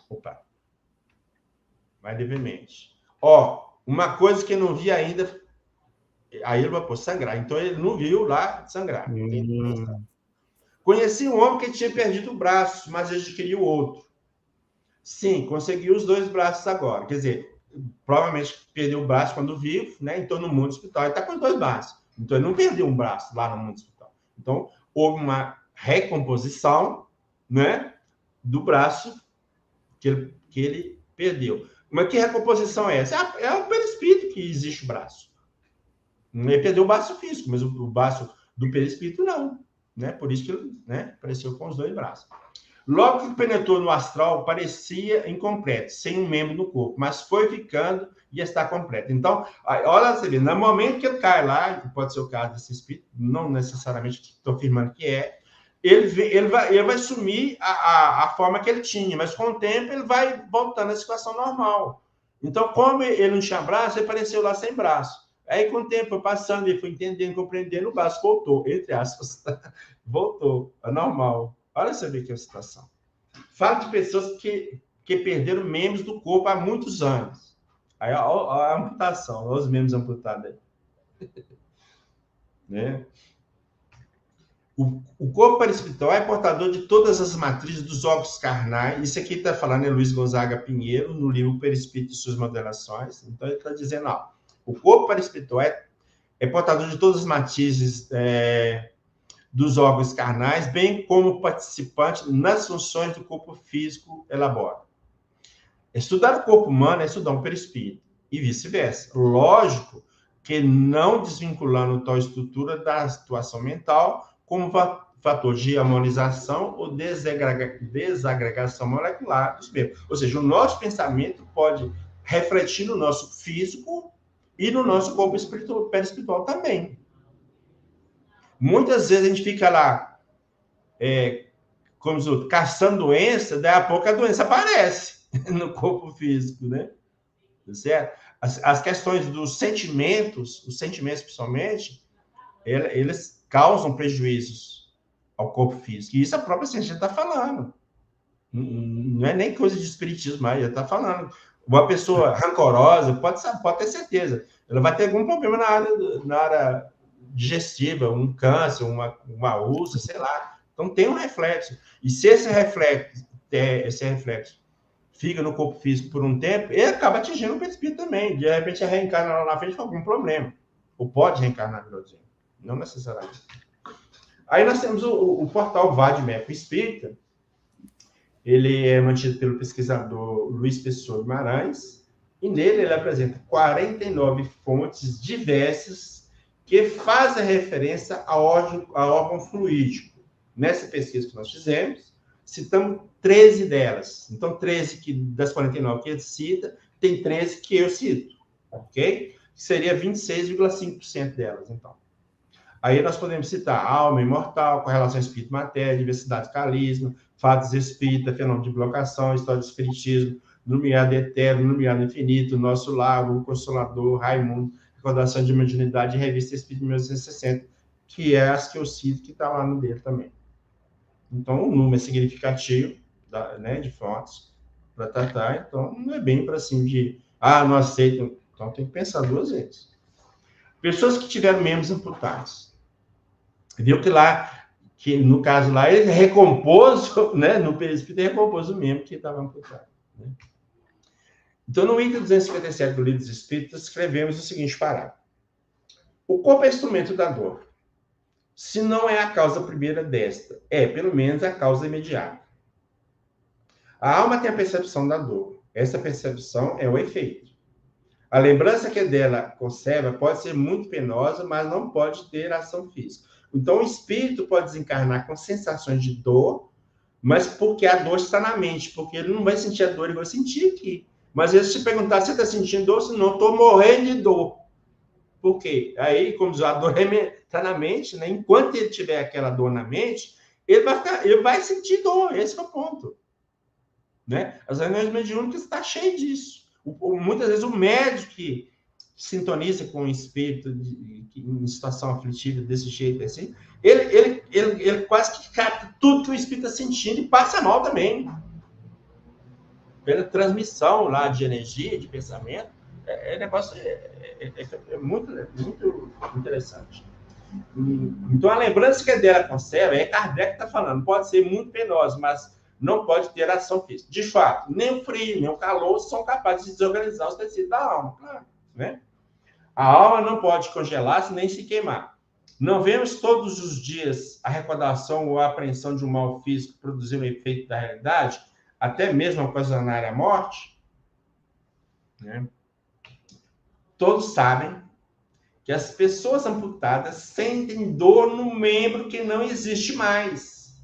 Opa. Mais livremente. Ó, uma coisa que eu não vi ainda, aí ele vai pôr sangrar. Então ele não viu lá sangrar. Conheci um homem que tinha perdido o braço, mas adquiriu outro. Sim, conseguiu os 2 braços agora. Quer dizer, provavelmente perdeu o braço quando vivo, né? Então, no mundo hospital, ele está com os 2 braços. Então, ele não perdeu um braço lá no mundo hospital. Então, houve uma recomposição, né? Do braço que ele perdeu. Mas que recomposição é essa? É o perispírito que existe o braço. Ele perdeu o braço físico, mas o braço do perispírito não. Né? Por isso que ele, né, apareceu com os 2 braços. Logo que penetrou no astral, parecia incompleto, sem um membro no corpo, mas foi ficando e está completo. Então, olha você vê, no momento que ele cai lá, que pode ser o caso desse espírito, não necessariamente estou afirmando que é, ele vai assumir a forma que ele tinha, mas com o tempo ele vai voltando à situação normal. Então, como ele não tinha braço, ele apareceu lá sem braço. Aí, com o tempo foi passando, ele foi entendendo, compreendendo, o braço voltou, entre aspas, voltou ao normal. Olha você ver que é a situação. Fala de pessoas que perderam membros do corpo há muitos anos. Aí, ó, a amputação, olha os membros amputados aí. Né? O corpo perispiritual é portador de todas as matrizes dos órgãos carnais. Isso aqui está falando é Luiz Gonzaga Pinheiro, no livro Perispírito e Suas Modelações. Então, ele está dizendo, ó, o corpo perispiritual é portador de todas as matrizes dos órgãos carnais, bem como participante nas funções do corpo físico elaborado. Estudar o corpo humano é estudar o perispírito, e vice-versa. Lógico que não desvinculando tal estrutura da situação mental como fator de harmonização ou desagregação molecular dos membros. Ou seja, o nosso pensamento pode refletir no nosso físico e no nosso corpo perispiritual também. Muitas vezes a gente fica lá, como diz o outro, caçando doença, daí a pouco a doença aparece no corpo físico, né? Certo? As questões dos sentimentos, os sentimentos principalmente, eles causam prejuízos ao corpo físico. E isso a própria ciência está falando. Não é nem coisa de espiritismo, mas já está falando. Uma pessoa rancorosa, pode ter certeza, ela vai ter algum problema na área digestiva, um câncer, uma úlcera, sei lá. Então, tem um reflexo. E se esse reflexo fica no corpo físico por um tempo, ele acaba atingindo o perispírito também. De repente, reencarna lá na frente com algum problema. Ou pode reencarnar, melhorzinho. Não necessariamente. Aí nós temos o portal Vadmec Espírita. Ele é mantido pelo pesquisador Luiz Pessoa Guimarães. E nele ele apresenta 49 fontes diversas que fazem referência a órgão fluídico. Nessa pesquisa que nós fizemos, citamos 13 delas. Então, 13 das 49 que ele cita, tem 13 que eu cito, ok? Seria 26,5% delas, então. Aí nós podemos citar alma imortal, correlação espírito-matéria, diversidade calisma, fatos espírita, fenômeno de blocação, história do espiritismo, nomeado eterno, nomeado infinito, nosso lar, o consolador, Raimundo, recordação de mediunidade e revista Espírito de 1960, que é as que eu cito, que está lá no dele também. Então, o número é significativo, né, de fontes para tratar, então não é bem para cima de, não aceito, então tem que pensar 2 vezes. Pessoas que tiveram membros amputados. Viu que no caso lá, ele recompôs, né, no perispírito, ele recompôs o membro que estava amputado. Né? Então, no item 257 do Livro dos Espíritos, escrevemos o seguinte parágrafo. O corpo é instrumento da dor. Se não é a causa primeira desta, é, pelo menos, a causa imediata. A alma tem a percepção da dor. Essa percepção é o efeito. A lembrança que dela conserva pode ser muito penosa, mas não pode ter ação física. Então, o espírito pode desencarnar com sensações de dor, mas porque a dor está na mente, porque ele não vai sentir a dor, ele vai sentir aqui. Mas se você perguntar, você está sentindo dor? Se não, estou morrendo de dor. Por quê? Aí, como diz, a dor está na mente, né? Enquanto ele tiver aquela dor na mente, ele vai sentir dor, esse é o ponto. Né? As reuniões mediúnicas estão cheias disso. Muitas vezes o médico sintoniza com o espírito em situação aflitiva desse jeito assim, ele quase que capta tudo que o espírito está sentindo e passa mal também. Pela transmissão lá de energia, de pensamento, negócio muito, muito interessante. Então, a lembrança que a dela conserva, Kardec está falando, pode ser muito penosa, mas não pode ter ação física. De fato, nem o frio, nem o calor são capazes de desorganizar os tecidos da alma, claro, né? A alma não pode congelar-se nem se queimar. Não vemos todos os dias a recordação ou a apreensão de um mal físico produzir um efeito da realidade, até mesmo ocasionar a morte? Né? Todos sabem que as pessoas amputadas sentem dor no membro que não existe mais.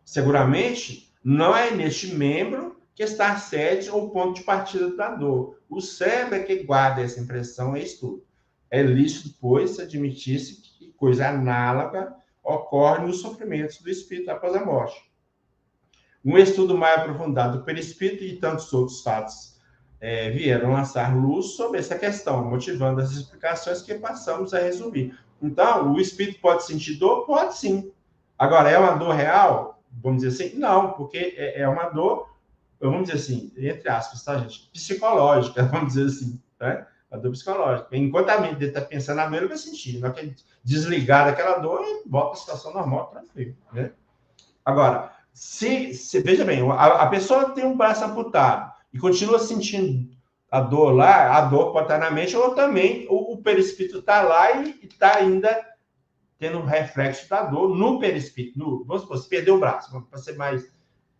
Seguramente, não é neste membro que está a sede ou ponto de partida da dor. O cérebro é que guarda essa impressão e estudo. É lícito, pois, admitir-se que coisa análoga ocorre nos sofrimentos do espírito após a morte. Um estudo mais aprofundado do perispírito e tantos outros fatos vieram lançar luz sobre essa questão, motivando as explicações que passamos a resumir. Então, o espírito pode sentir dor? Pode sim. Agora, é uma dor real? Vamos dizer assim? Não, porque é uma dor, vamos dizer assim, entre aspas, tá, gente? Psicológica, vamos dizer assim, né? Uma dor psicológica. Enquanto a mente dele está pensando na dor, ele vai sentir. Na hora que ele desligar daquela dor, ele volta à situação normal, tranquilo, né? Agora, veja bem, a pessoa tem um braço amputado e continua sentindo a dor lá, a dor pode estar na mente, ou também o perispírito está lá e está ainda tendo um reflexo da dor no perispírito. Vamos supor, se perdeu o braço, para ser mais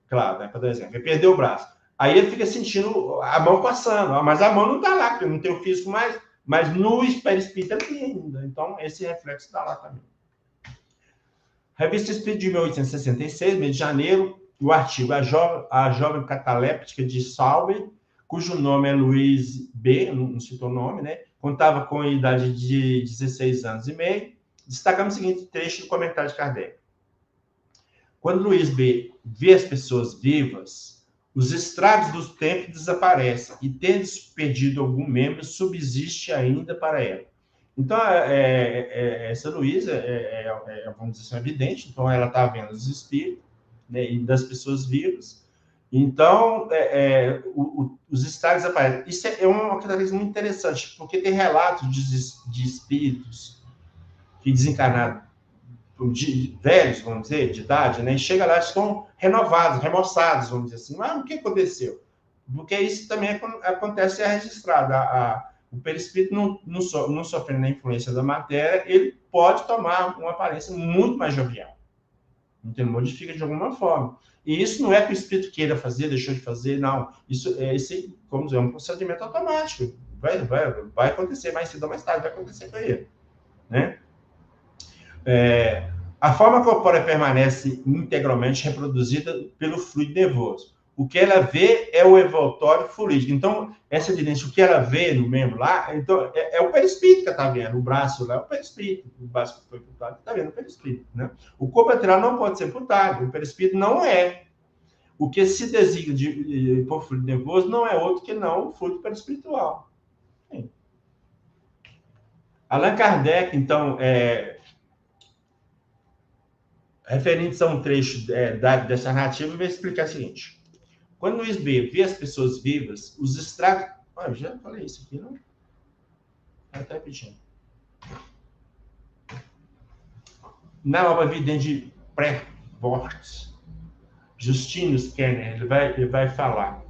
claro, né, para dar exemplo, ele perdeu o braço. Aí ele fica sentindo a mão passando, mas a mão não está lá, porque não tem o físico mais, mas no perispírito ele tem ainda. Então, esse reflexo está lá também. Revista Espírito de 1866, mês de janeiro, o artigo A Jovem Cataléptica de Sauber, cujo nome é Luiz B., não citou o nome, né? Contava com a idade de 16 anos e meio. Destacamos o seguinte trecho do comentário de Kardec. Quando Luiz B. vê as pessoas vivas, os estragos do tempo desaparecem e, tendo perdido algum membro, subsiste ainda para ela. Então, essa Luísa vamos dizer assim, evidente. Então, ela está vendo os espíritos, né, e das pessoas vivas. Então, os estragos aparecem. Isso é uma característica muito interessante, porque tem relatos de espíritos que desencarnaram, velhos, vamos dizer, de idade, né, e chega lá, estão renovados, remoçados, vamos dizer assim. Mas o que aconteceu? Porque isso também acontece e é registrado. O perispírito, não sofrendo a influência da matéria, ele pode tomar uma aparência muito mais jovial. Então, ele modifica de alguma forma. E isso não é que o espírito queira fazer, deixou de fazer, não. Isso como dizer, é um procedimento automático. Vai acontecer mais cedo ou mais tarde, vai acontecer com ele. Né? A forma corpórea permanece integralmente reproduzida pelo fluido nervoso. O que ela vê é o envoltório fluídico. Então, essa evidência, o que ela vê no membro lá, então, é o perispírito que está vendo. O braço lá é o perispírito. O braço que foi amputado está vendo o perispírito. Né? O corpo lateral não pode ser amputado. O perispírito não é. O que se designa por fluido nervoso não é outro que não o fluido perispiritual. Sim. Allan Kardec, então, referindo-se a um trecho dessa narrativa, vai explicar o seguinte. Quando Luiz B. vê as pessoas vivas, os estragos... eu já falei isso aqui, não? Está repetindo. Na obra Vidente de Pré-Vortes, Justino Skerner, ele vai falar.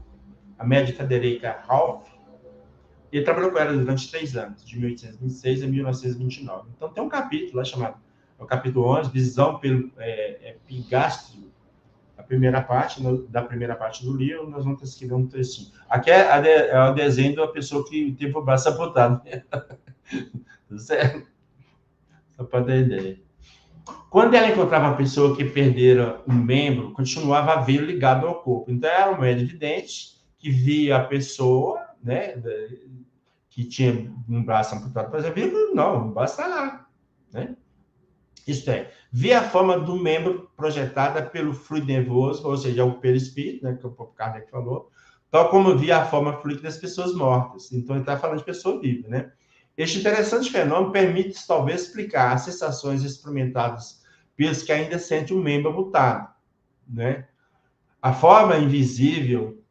A médica Dereka Ralph, ele trabalhou com ela durante 3 anos, de 1826 a 1929. Então, tem um capítulo lá chamado, o capítulo 11, Visão pelo Epigastrio. A primeira parte, da primeira parte do livro, nós vamos escrever um trechinho. Aqui é o desenho da pessoa que teve o braço amputado. Certo? Só para ter ideia. Quando ela encontrava uma pessoa que perdera um membro, continuava a vê-lo ligado ao corpo. Então, era uma evidente que via a pessoa, né, que tinha um braço amputado, por exemplo, não, o braço está lá, né? Isto é, via a forma do membro projetada pelo fluido nervoso, ou seja, o perispírito, né, que o próprio Kardec falou, tal como via a forma fluida das pessoas mortas. Então, ele está falando de pessoa viva, né? Este interessante fenômeno permite, talvez, explicar as sensações experimentadas pelos que ainda sentem o membro amputado, né? A forma invisível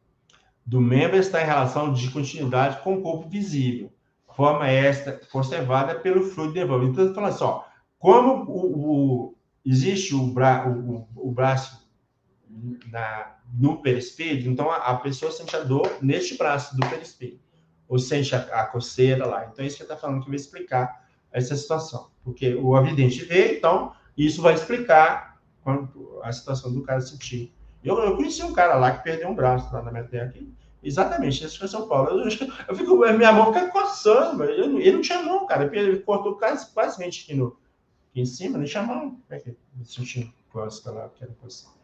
do membro está em relação de continuidade com o corpo visível, forma esta conservada pelo fluido nervoso. Então, ele fala assim, ó, como existe o braço no perispírito, então a pessoa sente a dor neste braço do perispírito, ou sente a coceira lá. Então, é isso que ele está falando, que vai explicar essa situação. Porque o avidente vê, então, isso vai explicar a situação do cara sentir. Eu conheci um cara lá que perdeu um braço lá na minha terra aqui. Exatamente, esse foi São Paulo. Eu fico, minha mão fica coçando, ele não tinha mão, cara. Ele cortou quase aqui em cima, não tinha mão. Como é que eu senti costa lá, que era coçando.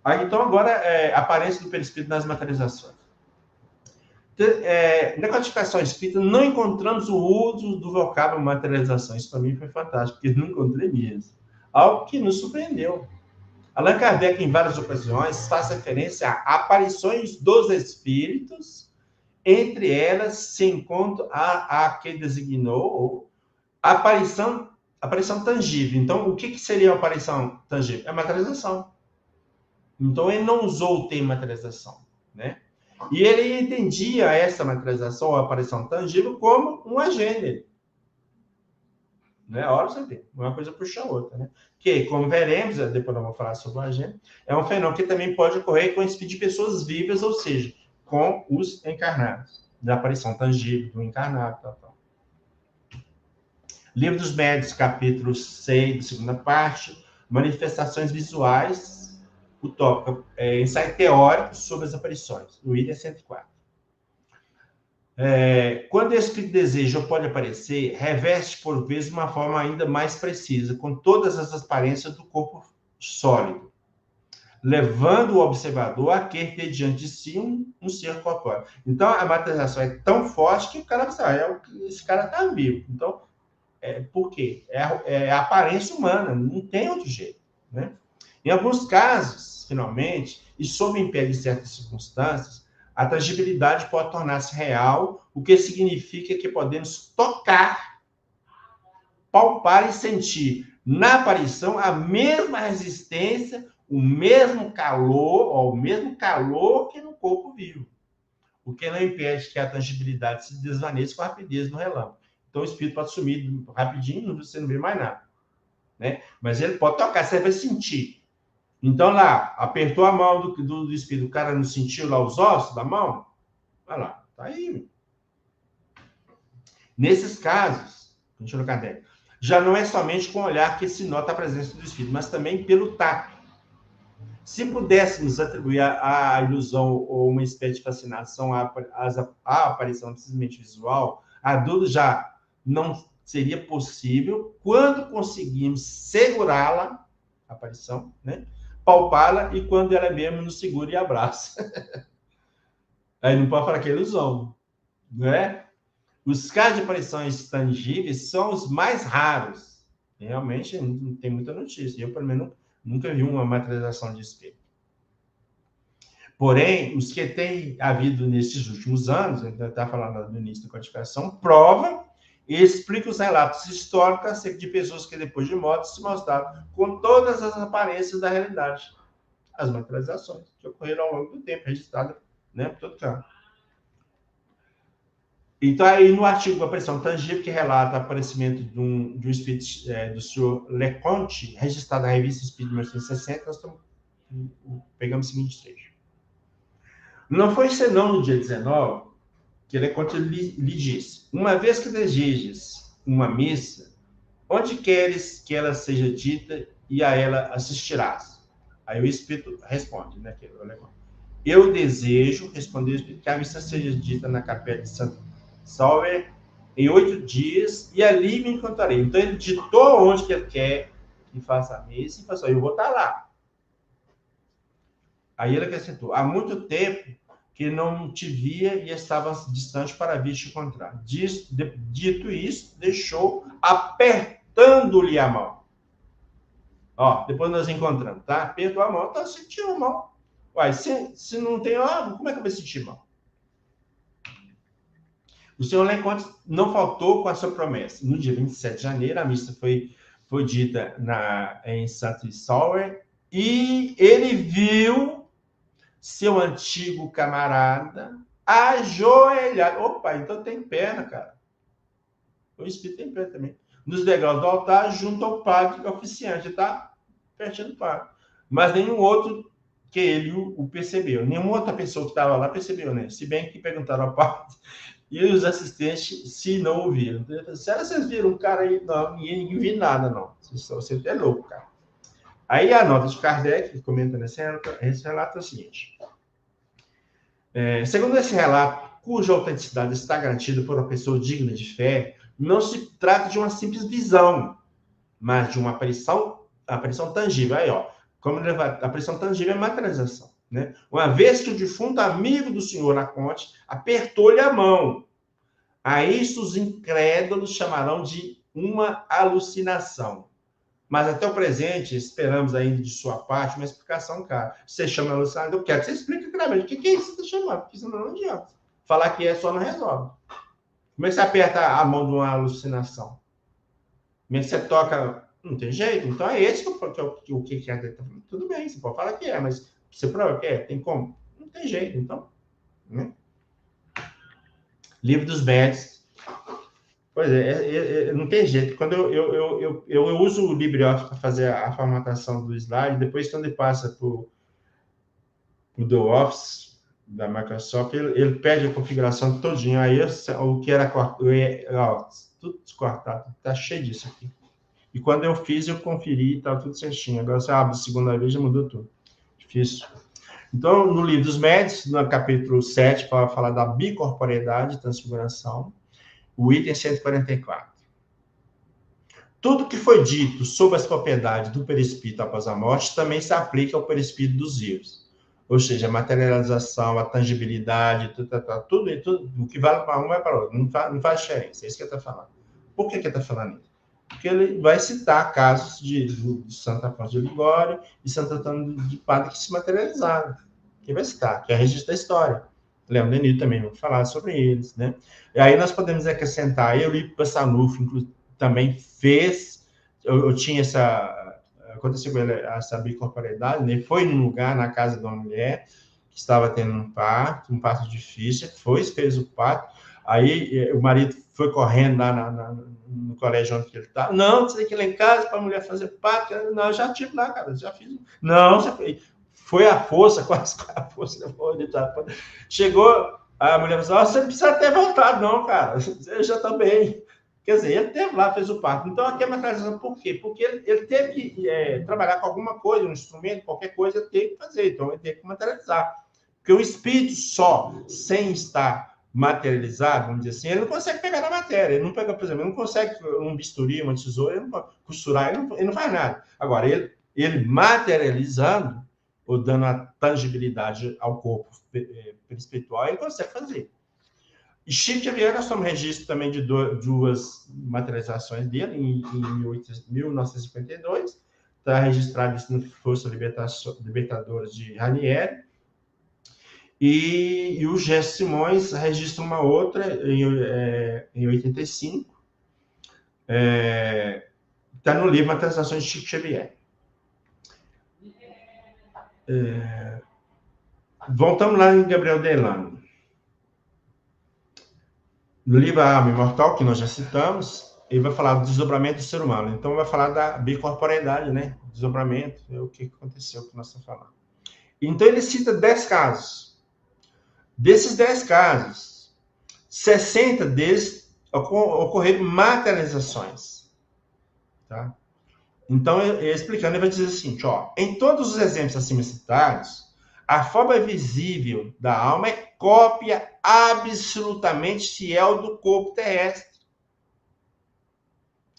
Aí, então, agora, a aparência do perispírito nas materializações. Na codificação espírita, não encontramos o uso do vocábulo materialização. Isso, para mim, foi fantástico, porque não encontrei mesmo. Algo que nos surpreendeu. Allan Kardec, em várias ocasiões, faz referência a aparições dos espíritos, entre elas se encontra a que designou aparição tangível. Então, o que seria a aparição tangível? É a materialização. Então, ele não usou o termo materialização, né? E ele entendia essa materialização, ou aparição tangível, como um agênero. Né? Olha você vê, uma coisa puxa a outra, né? Que, como veremos, depois eu vou falar sobre o agênero, é um fenômeno que também pode ocorrer com espírito de pessoas vivas, ou seja, com os encarnados. Da aparição tangível do encarnado, tal. Livro dos Médiuns, capítulo 6, segunda parte, manifestações visuais, o tópico ensaio teórico sobre as aparições, no item 104. Quando o espírito deseja ou pode aparecer, reveste por vezes uma forma ainda mais precisa, com todas as aparências do corpo sólido, levando o observador a querer ter diante de si um ser corpóreo. Então, a materialização é tão forte que o cara esse cara está vivo. Então, por quê? É a aparência humana, não tem outro jeito, né? Em alguns casos, finalmente, e sob o império de certas circunstâncias, a tangibilidade pode tornar-se real, o que significa que podemos tocar, palpar e sentir na aparição a mesma resistência, o mesmo calor que no corpo vivo. O que não impede que a tangibilidade se desvaneça com rapidez no relâmpago. Então o espírito pode sumir rapidinho, você não vê mais nada, né? Mas ele pode tocar, você vai sentir. Então, lá, apertou a mão do espírito, o cara não sentiu lá os ossos da mão? Olha lá, tá aí. Nesses casos, continua Kardec, já não é somente com o olhar que se nota a presença do espírito, mas também pelo tato. Se pudéssemos atribuir à ilusão ou uma espécie de fascinação à aparição simplesmente visual, a dúvida já não seria possível quando conseguimos segurá-la, a aparição, né? Palpá-la e quando ela mesmo nos segura e abraça. Aí não pode falar que é ilusão, né? Os casos de aparições tangíveis são os mais raros. Realmente não tem muita notícia. Eu, pelo menos, nunca vi uma materialização de espírito. Porém, os que têm havido nesses últimos anos, a gente está falando no início da codificação, provam e explicam os relatos históricos acerca de pessoas que, depois de morte, se mostraram com todas as aparências da realidade. As materializações que ocorreram ao longo do tempo, registradas, né, por todo canto. Então, aí no artigo Aparição Tangível, que relata o aparecimento de um espírito do senhor Leconte, registrado na revista Espírito de 1960, nós pegamos o seguinte trecho. Não foi senão no dia 19 que Leconte lhe disse: uma vez que desejes uma missa, onde queres que ela seja dita e a ela assistirás? Aí o espírito responde, né? Eu desejo, respondeu o espírito, que a missa seja dita na capela de Santo Sauer em 8 dias e ali me encontrarei. Então ele ditou onde que ele quer que faça a missa e falou: eu vou estar lá. Aí ele acrescentou: há muito tempo que não te via e estava distante para vir te encontrar. Dito isso, deixou apertando-lhe a mão. Ó, depois nós encontramos, tá? Apertou a mão, então sentiu a mão. Uai, se não tem órgão, como é que eu vou sentir mal? O senhor lá enquanto não faltou com a sua promessa. No dia 27 de janeiro, a missa foi dita em Santo Sauer, e ele viu seu antigo camarada ajoelhado. Opa, então tem perna, cara. O Espírito tem perna também. Nos degraus do altar, junto ao padre oficiante, tá? Pertinho do padre. Mas nenhum outro que ele o percebeu. Nenhuma outra pessoa que estava lá percebeu, né? Se bem que perguntaram ao padre e os assistentes se não ouviram. Será que vocês viram um cara aí? Não, ninguém viu nada, não. Você é louco, cara. Aí a nota de Kardec, que comenta nesse relato, é o seguinte. Segundo esse relato, cuja autenticidade está garantida por uma pessoa digna de fé, não se trata de uma simples visão, mas de uma aparição tangível. Aí, ó, como a aparição tangível é materialização, né? Uma vez que o defunto amigo do senhor Laconte apertou-lhe a mão. A isso os incrédulos chamarão de uma alucinação. Mas até o presente, esperamos ainda de sua parte uma explicação, cara. Você chama alucinação, eu quero que você explique claramente. O que é isso que você está chamando? Porque senão não adianta. Falar que é só não resolve. Como é que você aperta a mão de uma alucinação? Como é que você toca? Não tem jeito. Então é esse o que é. Tudo bem, você pode falar que é, mas você prova que é? Tem como? Não tem jeito, então. Né? Livro dos Médios. Pois não tem jeito. Quando eu uso o LibreOffice para fazer a formatação do slide, depois quando ele passa para o do Office da Microsoft, ele pede a configuração todinha. Aí o que era tudo descortado, tá cheio disso aqui. E quando eu fiz, eu conferi e tá tudo certinho. Agora você abre a segunda vez, já mudou tudo. Difícil. Então, no livro dos médios, no capítulo 7, para falar da bicorporeidade e transfiguração, o item 144. Tudo que foi dito sobre as propriedades do perispírito após a morte também se aplica ao perispírito dos vivos. Ou seja, a materialização, a tangibilidade, tudo o que vale para um vai para o outro. Não faz diferença. É isso que ele está falando. Por que ele está falando isso? Porque ele vai citar casos de Santo Afonso de Ligório e Santo Antônio de Padre que se materializaram. Que vai citar, que é a registro da história. Leão Denis também vai falar sobre eles, né? E aí nós podemos acrescentar, Eurico Passanufo, inclusive, também fez, eu tinha aconteceu com ele essa bicorporeidade, né? Foi num lugar, na casa de uma mulher, que estava tendo um parto difícil, fez o parto, aí o marido foi correndo lá no colégio onde ele estava, não, você tem que ir lá em casa para a mulher fazer parto, não, eu já estive lá, cara, já fiz, não, foi a força, quase a força, chegou, a mulher falou, você não precisa ter voltado não, cara, eu já estou bem. Quer dizer, ele teve lá, fez o parto. Então, aqui é uma materialização. Por quê? Porque ele teve que trabalhar com alguma coisa, um instrumento, qualquer coisa, ele teve que fazer. Então, ele teve que materializar. Porque o espírito só, sem estar materializado, vamos dizer assim, ele não consegue pegar na matéria. Ele não pega, por exemplo, ele não consegue um bisturi, uma tesoura, ele não pode costurar, ele não faz nada. Agora, ele materializando, ou dando a tangibilidade ao corpo espiritual, ele consegue fazer. E Chico Xavier, nós temos registro também de duas materializações dele, em 1952, está registrado isso no Força Libertadora de Ranieri, e o Gesto Simões registra uma outra em 85, está no livro Materializações de Chico Xavier. Voltamos lá em Gabriel Delano. No livro A Alma Imortal, que nós já citamos, ele vai falar do desdobramento do ser humano. Então, vai falar da bicorporeidade, né? Desdobramento, é o que aconteceu, que nós estamos falando. Então, ele cita 10 casos. Desses 10 casos, 60 deles ocorreram materializações. Tá? Então, ele explicando, ele vai dizer assim, ó, em todos os exemplos acima citados, a forma visível da alma é cópia absolutamente fiel do corpo terrestre.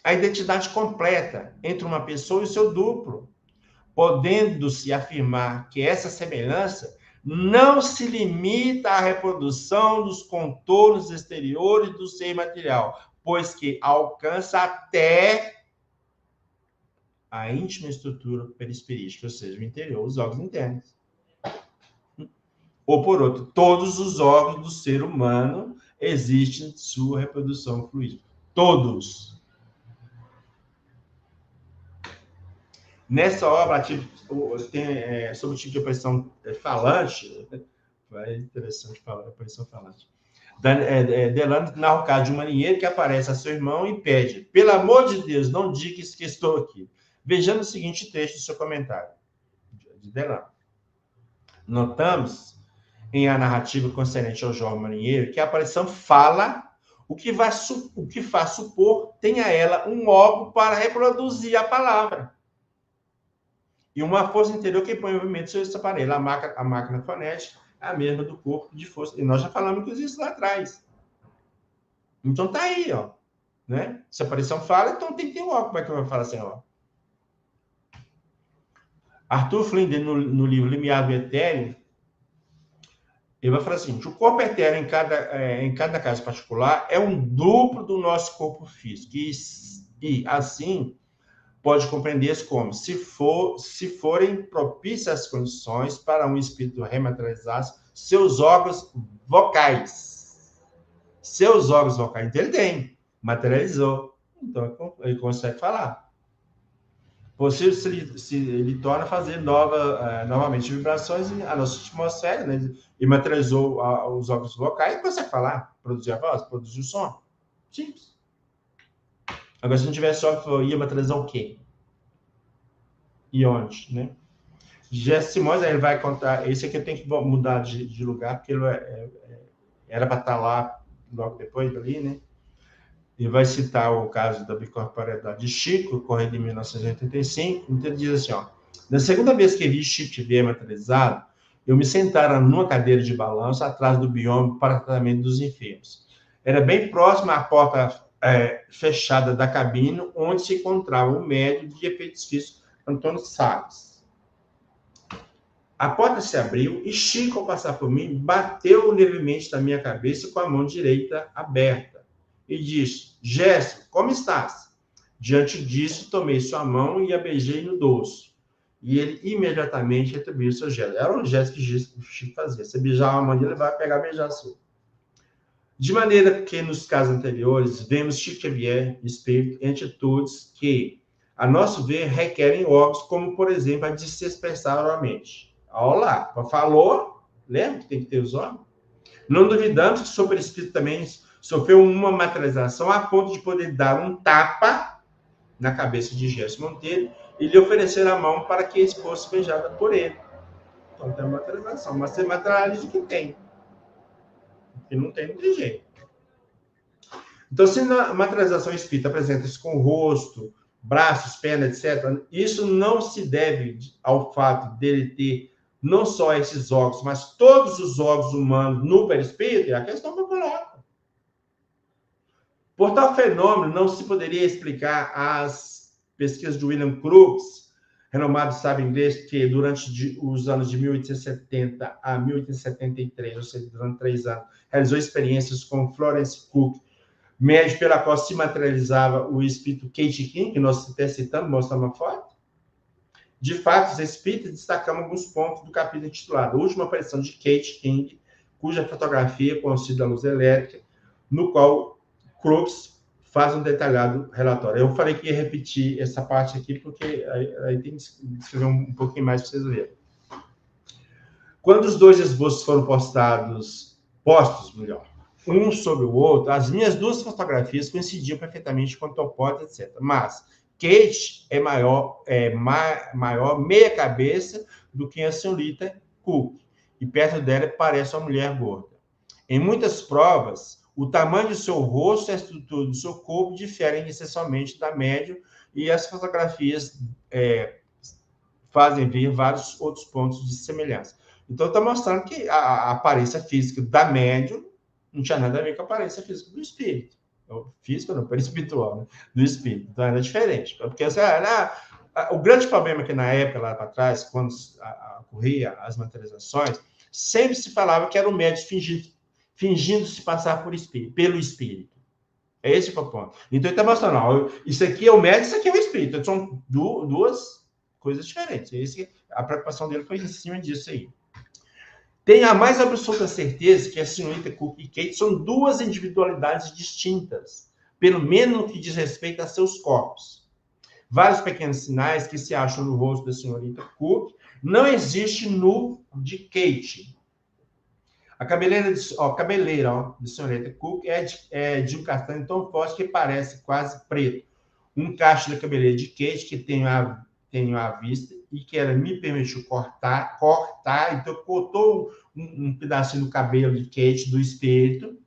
A identidade completa entre uma pessoa e seu duplo, podendo-se afirmar que essa semelhança não se limita à reprodução dos contornos exteriores do ser material, pois que alcança até a íntima estrutura perispirística, ou seja, o interior, os órgãos internos. Ou por outro, todos os órgãos do ser humano existem sua reprodução fluida. Todos. Nessa obra, tem, sobre o tipo de aparição falante, é interessante falar, aparição falante. Delano narra o caso de um marinheiro que aparece a seu irmão e pede: pelo amor de Deus, não digas que estou aqui. Vejamos o seguinte trecho do seu comentário, de Delano. Notamos, em a narrativa concernente ao jovem marinheiro, que a aparição fala o que faz supor tenha ela um órgão para reproduzir a palavra. E uma força interior que põe em movimento sobre esse aparelho. A máquina fonética é a mesma do corpo de força. E nós já falamos isso lá atrás. Então tá aí, ó. Né? Se a aparição fala, então tem que ter um órgão. Como é que eu vou falar assim, ó? Arthur Flinders, no livro Limiar do Etéreo, ele vai falar assim: o corpo etéreo em cada caso particular é um duplo do nosso corpo físico. E assim, pode compreender como, se forem propícias as condições para um espírito rematerializar seus órgãos vocais. Seus órgãos vocais. Então, ele tem, materializou. Então, ele consegue falar. Possível se ele torna a fazer novamente vibrações a nossa atmosfera, né? E materializou os órgãos vocais e consegue falar, produzir a voz, produzir o som. Simples. Agora, se não tivesse órgão, ia materializar o quê? E onde, né? Jesse Simões, ele vai contar. Esse aqui eu tenho que mudar de lugar, porque ele era para estar lá logo depois dali, né? Ele vai citar o caso da bicorporeidade de Chico, ocorrido em 1985. Então, ele diz assim, ó: na segunda vez que vi Chico ver materializado, eu me sentara numa cadeira de balanço atrás do bioma para tratamento dos enfermos. Era bem próximo à porta fechada da cabine, onde se encontrava o médico de efeitos físicos, Antônio Salles. A porta se abriu e Chico, ao passar por mim, bateu levemente na minha cabeça com a mão direita aberta e disse: Gesto, como estás? Diante disso, tomei sua mão e a beijei no dorso. E ele imediatamente retribuiu seu gesto. Era um gesto que o Chico fazia. Você beijar uma mão, ele vai pegar e beijar a sua. De maneira que, nos casos anteriores, vemos Chico Xavier, espírito, em atitudes que, a nosso ver, requerem órgãos, como, por exemplo, a de se expressar oralmente. Olha lá, falou, lembra que tem que ter os órgãos? Não duvidamos que o seu perispírito também sofreu uma materialização a ponto de poder dar um tapa na cabeça de Gerson Monteiro e lhe oferecer a mão para que fosse beijada por ele. Então tem uma materialização, mas você materializa o que tem. O que não tem, não tem jeito. Então, se na materialização espírita apresenta-se com o rosto, braços, pernas, etc., isso não se deve ao fato dele ter não só esses órgãos, mas todos os órgãos humanos no perispírito, é a questão que eu coloco. Por tal fenômeno, não se poderia explicar as pesquisas de William Crookes, renomado sábio inglês, que durante os anos de 1870 a 1873, ou seja, durante 3 anos, realizou experiências com Florence Cook, médium pela qual se materializava o espírito Kate King, que nós até citamos, mostramos uma foto. De fato, os espíritos destacamos alguns pontos do capítulo intitulado A Última Aparição de Kate King, cuja fotografia consiste da luz elétrica, no qual Crookes faz um detalhado relatório. Eu falei que ia repetir essa parte aqui, porque aí tem que escrever um pouquinho mais para vocês verem. Quando os dois esboços foram postos, um sobre o outro, as minhas duas fotografias coincidiam perfeitamente com topóides, etc. Mas Kate é maior meia cabeça do que a senhorita Cook, e perto dela parece uma mulher gorda. Em muitas provas, o tamanho do seu rosto e a estrutura do seu corpo diferem essencialmente da média, e as fotografias fazem ver vários outros pontos de semelhança. Então, está mostrando que a aparência física da médium não tinha nada a ver com a aparência física do espírito. Física não, perispiritual, né? Do espírito. Então, era diferente. Porque o grande problema que na época, lá para trás, quando ocorria as materializações, sempre se falava que era o médium fingindo se passar pelo espírito. É esse que é o ponto. Então, ele está mostrando, ó, isso aqui é o médium, isso aqui é o espírito. Então, são duas coisas diferentes. A preocupação dele foi em cima disso aí. Tenho a mais absoluta certeza que a senhorita Cook e Kate são duas individualidades distintas, pelo menos no que diz respeito a seus corpos. Vários pequenos sinais que se acham no rosto da senhorita Cook não existem no de Kate. A cabeleira de senhorita Cook é de um castanho tão forte que parece quase preto. Um cacho da cabeleira de Kate que tenho à vista e que ela me permitiu cortar, então cortou um pedacinho do cabelo de Kate, do espírito,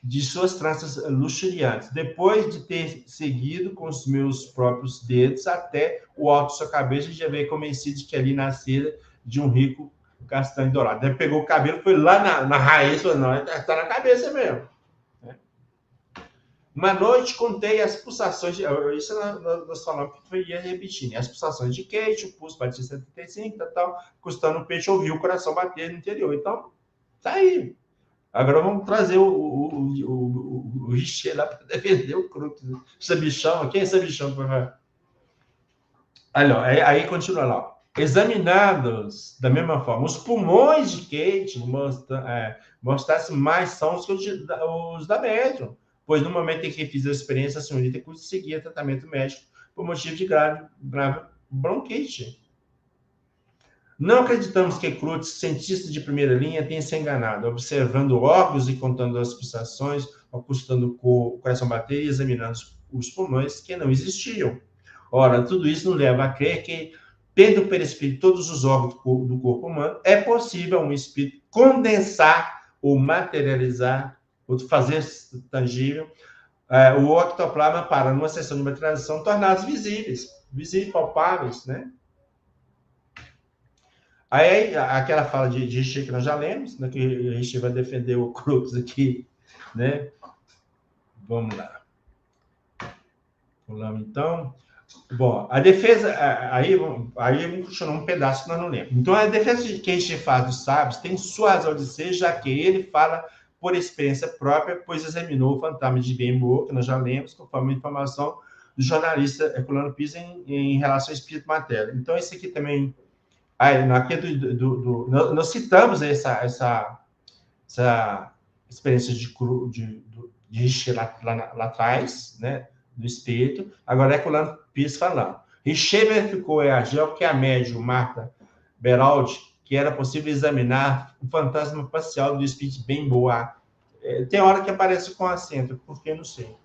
de suas tranças luxuriantes, depois de ter seguido com os meus próprios dedos até o alto de sua cabeça, já veio convencido de que ali nascera de um rico castanho dourado. Daí pegou o cabelo, foi lá na raiz, falou, não, está na cabeça mesmo. Uma noite contei as pulsações, isso nós falamos que foi ia repetindo, as pulsações de Kate, o pulso batia 75, tal, custando o peixe ouvir o coração bater no interior. Então, tá aí. Agora vamos trazer o Richer lá para defender o Crux. Sabichão, quem é Sabichão? Aí continua lá. Examinados da mesma forma, os pulmões de Kate mostrassem mais sons que os da médium, pois no momento em que fiz a experiência, a senhorita conseguia tratamento médico por motivo de grave bronquite. Não acreditamos que Cruz, cientista de primeira linha, tenha se enganado, observando órgãos e contando as pulsações, acustando o coração bater e examinando os pulmões que não existiam. Ora, tudo isso nos leva a crer que, tendo o perispírito todos os órgãos do corpo humano, é possível um espírito condensar ou materializar, ou fazer tangível, o ectoplasma para, numa sessão de materialização, torná-los visíveis, palpáveis, né? Aí, aquela fala de Richer que nós já lemos, né, que Richer vai defender o Crux aqui, né? Vamos lá. Vamos então. Bom, a defesa... Aí vamos continuar um pedaço que nós não lemos. Então, a defesa que Richer faz dos sábios tem sua razão de ser, já que ele fala por experiência própria, pois examinou o fantasma de Bembo, que nós já lemos, conforme a informação do jornalista Herculano Pisa em relação ao espírito matéria. Então, esse aqui também... Aqui nós citamos essa experiência de Richer lá atrás, né, do espírito. Agora é Herculano Pires falando. Richer verificou a Agel que a médium Marta Beraldi, que era possível examinar o fantasma facial do espírito Bemboa. Tem hora que aparece com acento, porque eu não sei.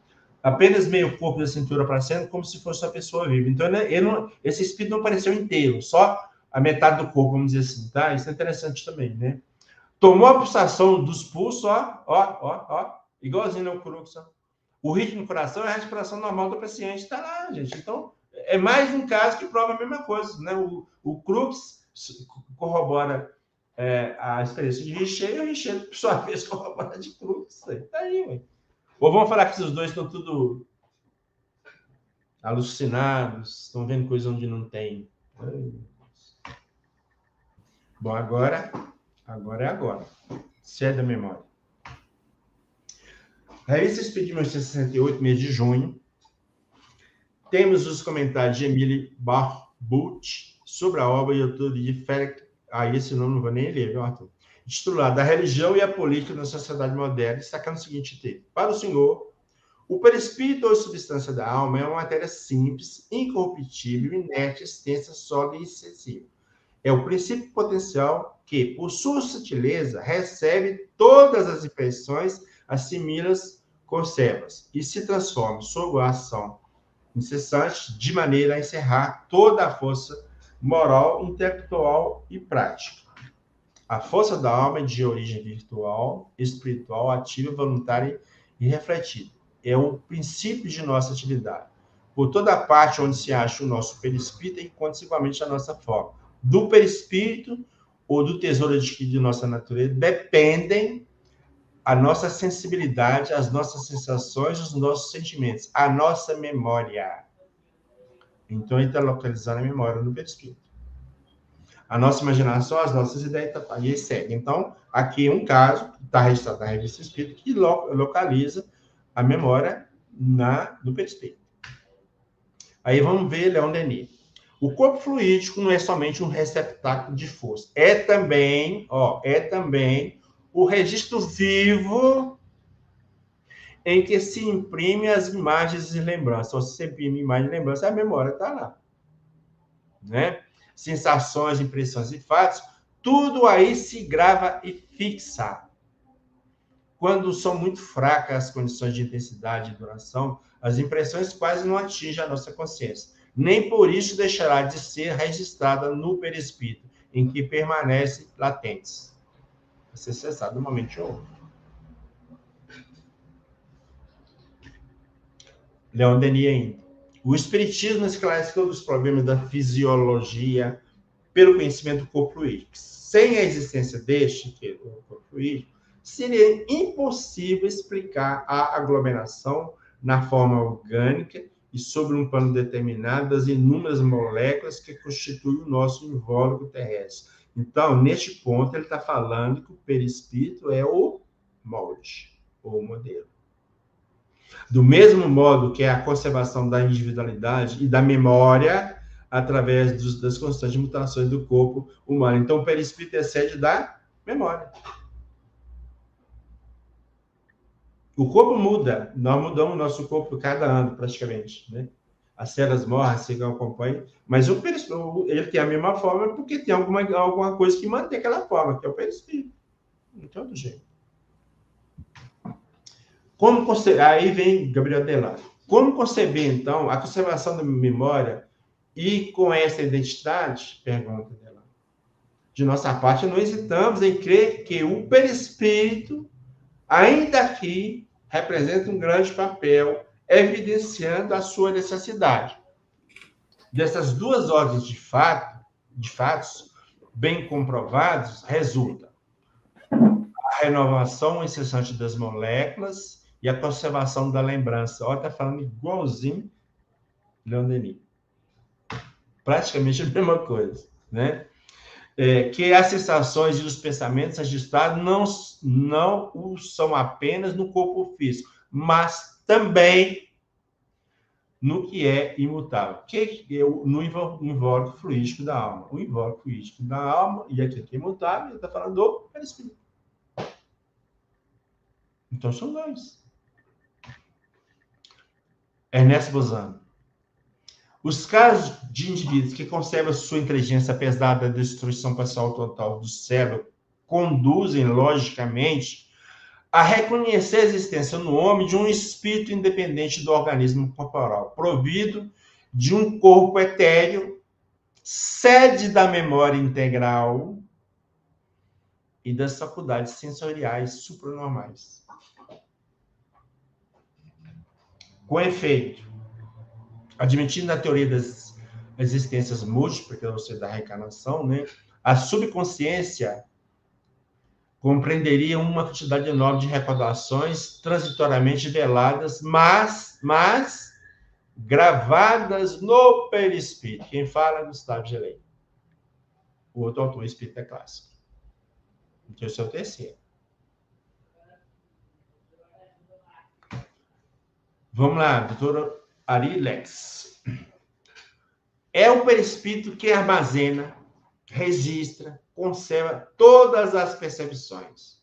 Apenas meio corpo da cintura para cima, como se fosse uma pessoa viva. Então, esse espírito não apareceu inteiro, só a metade do corpo, vamos dizer assim, tá? Isso é interessante também, né? Tomou a pulsação dos pulsos, igualzinho ao Crux. O ritmo do coração é a respiração normal do paciente, tá lá, gente. Então, é mais um caso que prova a mesma coisa, né? O Crux corrobora a experiência de Richer, e o Richer, por sua vez, corrobora de Crux. Tá aí, ué. Ou vamos falar que esses dois estão tudo alucinados, estão vendo coisa onde não tem. Bom, agora é agora. Cede a memória. Revista Espírita de 1968, mês de junho. Temos os comentários de Emile Barbucci sobre a obra e autoria de Félix. Esse nome não vou nem ler, viu, Arthur? Intitulado A Religião e a Política na Sociedade Moderna, destacando o seguinte texto. Para o senhor, o perispírito ou substância da alma é uma matéria simples, incorruptível, inerte, extensa, sólida e insensível. É o princípio potencial que, por sua sutileza, recebe todas as impressões, assimila-as, conserva-as e se transforma sob a ação incessante, de maneira a encerrar toda a força moral, intelectual e prática. A força da alma é de origem virtual, espiritual, ativa, voluntária e refletida. É o princípio de nossa atividade. Por toda parte onde se acha o nosso perispírito, encontra-se igualmente a nossa forma. Do perispírito ou do tesouro adquirido de nossa natureza dependem a nossa sensibilidade, as nossas sensações, os nossos sentimentos, a nossa memória. Então, ele está localizando a memória no perispírito. A nossa imaginação, as nossas ideias, e aí segue. Então, aqui um caso, está registrado na Revista Espírita, que localiza a memória no perispírito. Aí vamos ver Leon Denis. O corpo fluídico não é somente um receptáculo de força, é também o registro vivo em que se imprime as imagens e lembranças. Ou se você imprime imagem e lembrança, a memória está lá. Né? Sensações, impressões e fatos, tudo aí se grava e fixa. Quando são muito fracas as condições de intensidade e duração, as impressões quase não atingem a nossa consciência. Nem por isso deixará de ser registrada no perispírito, em que permanecem latentes. Vai ser cessado de um momento ou outro. Leon Denis ainda. O espiritismo esclarece todos os problemas da fisiologia pelo conhecimento do corpo fluídico. Sem a existência deste, que é o corpo fluídico, seria impossível explicar a aglomeração na forma orgânica e sobre um plano determinado das inúmeras moléculas que constituem o nosso invólucro terrestre. Então, neste ponto, ele está falando que o perispírito é o molde, ou modelo. Do mesmo modo que é a conservação da individualidade e da memória através das constantes mutações do corpo humano. Então, o perispírito excede da memória. O corpo muda. Nós mudamos o nosso corpo cada ano, praticamente. Né? As células morrem, se acompanham. Mas o perispírito, ele tem a mesma forma porque tem alguma coisa que mantém aquela forma, que é o perispírito. De todo jeito. Aí vem Gabriel Delano. Como conceber, então, a conservação da memória e com essa identidade? Pergunta dela. De nossa parte, não hesitamos em crer que o perispírito, ainda aqui, representa um grande papel, evidenciando a sua necessidade. Dessas duas ordens de fatos, bem comprovados, resulta a renovação incessante das moléculas e a conservação da lembrança. Olha, está falando igualzinho Leon Denis. Praticamente a mesma coisa, né? Que as sensações e os pensamentos registrados não são apenas no corpo físico, mas também no que é imutável, que é no invólucro fluídico da alma. O invólucro fluídico da alma, e aqui que é imutável, ele está falando do perispírito. Então, são dois. Ernesto Bozano. Os casos de indivíduos que conservam sua inteligência apesar da destruição pessoal total do cérebro conduzem, logicamente, a reconhecer a existência no homem de um espírito independente do organismo corporal, provido de um corpo etéreo, sede da memória integral e das faculdades sensoriais supranormais. Com efeito, admitindo a teoria das existências múltiplas, ou seja, da reencarnação, né, a subconsciência compreenderia uma quantidade enorme de recordações transitoriamente veladas, mas gravadas no perispírito. Quem fala é Gustavo Gelei. O outro autor espírita clássico. Que é o seu terceiro. Vamos lá, doutora Arilex. É o perispírito que armazena, registra, conserva todas as percepções,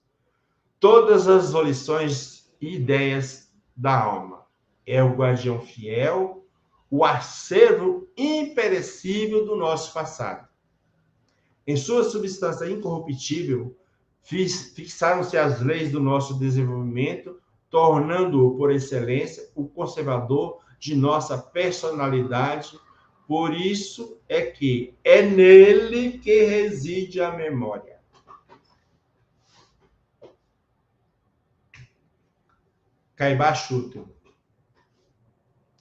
todas as volições e ideias da alma. É o guardião fiel, o acervo imperecível do nosso passado. Em sua substância incorruptível, fixaram-se as leis do nosso desenvolvimento, tornando-o, por excelência, o conservador de nossa personalidade. Por isso é que é nele que reside a memória. Caibá Schutter.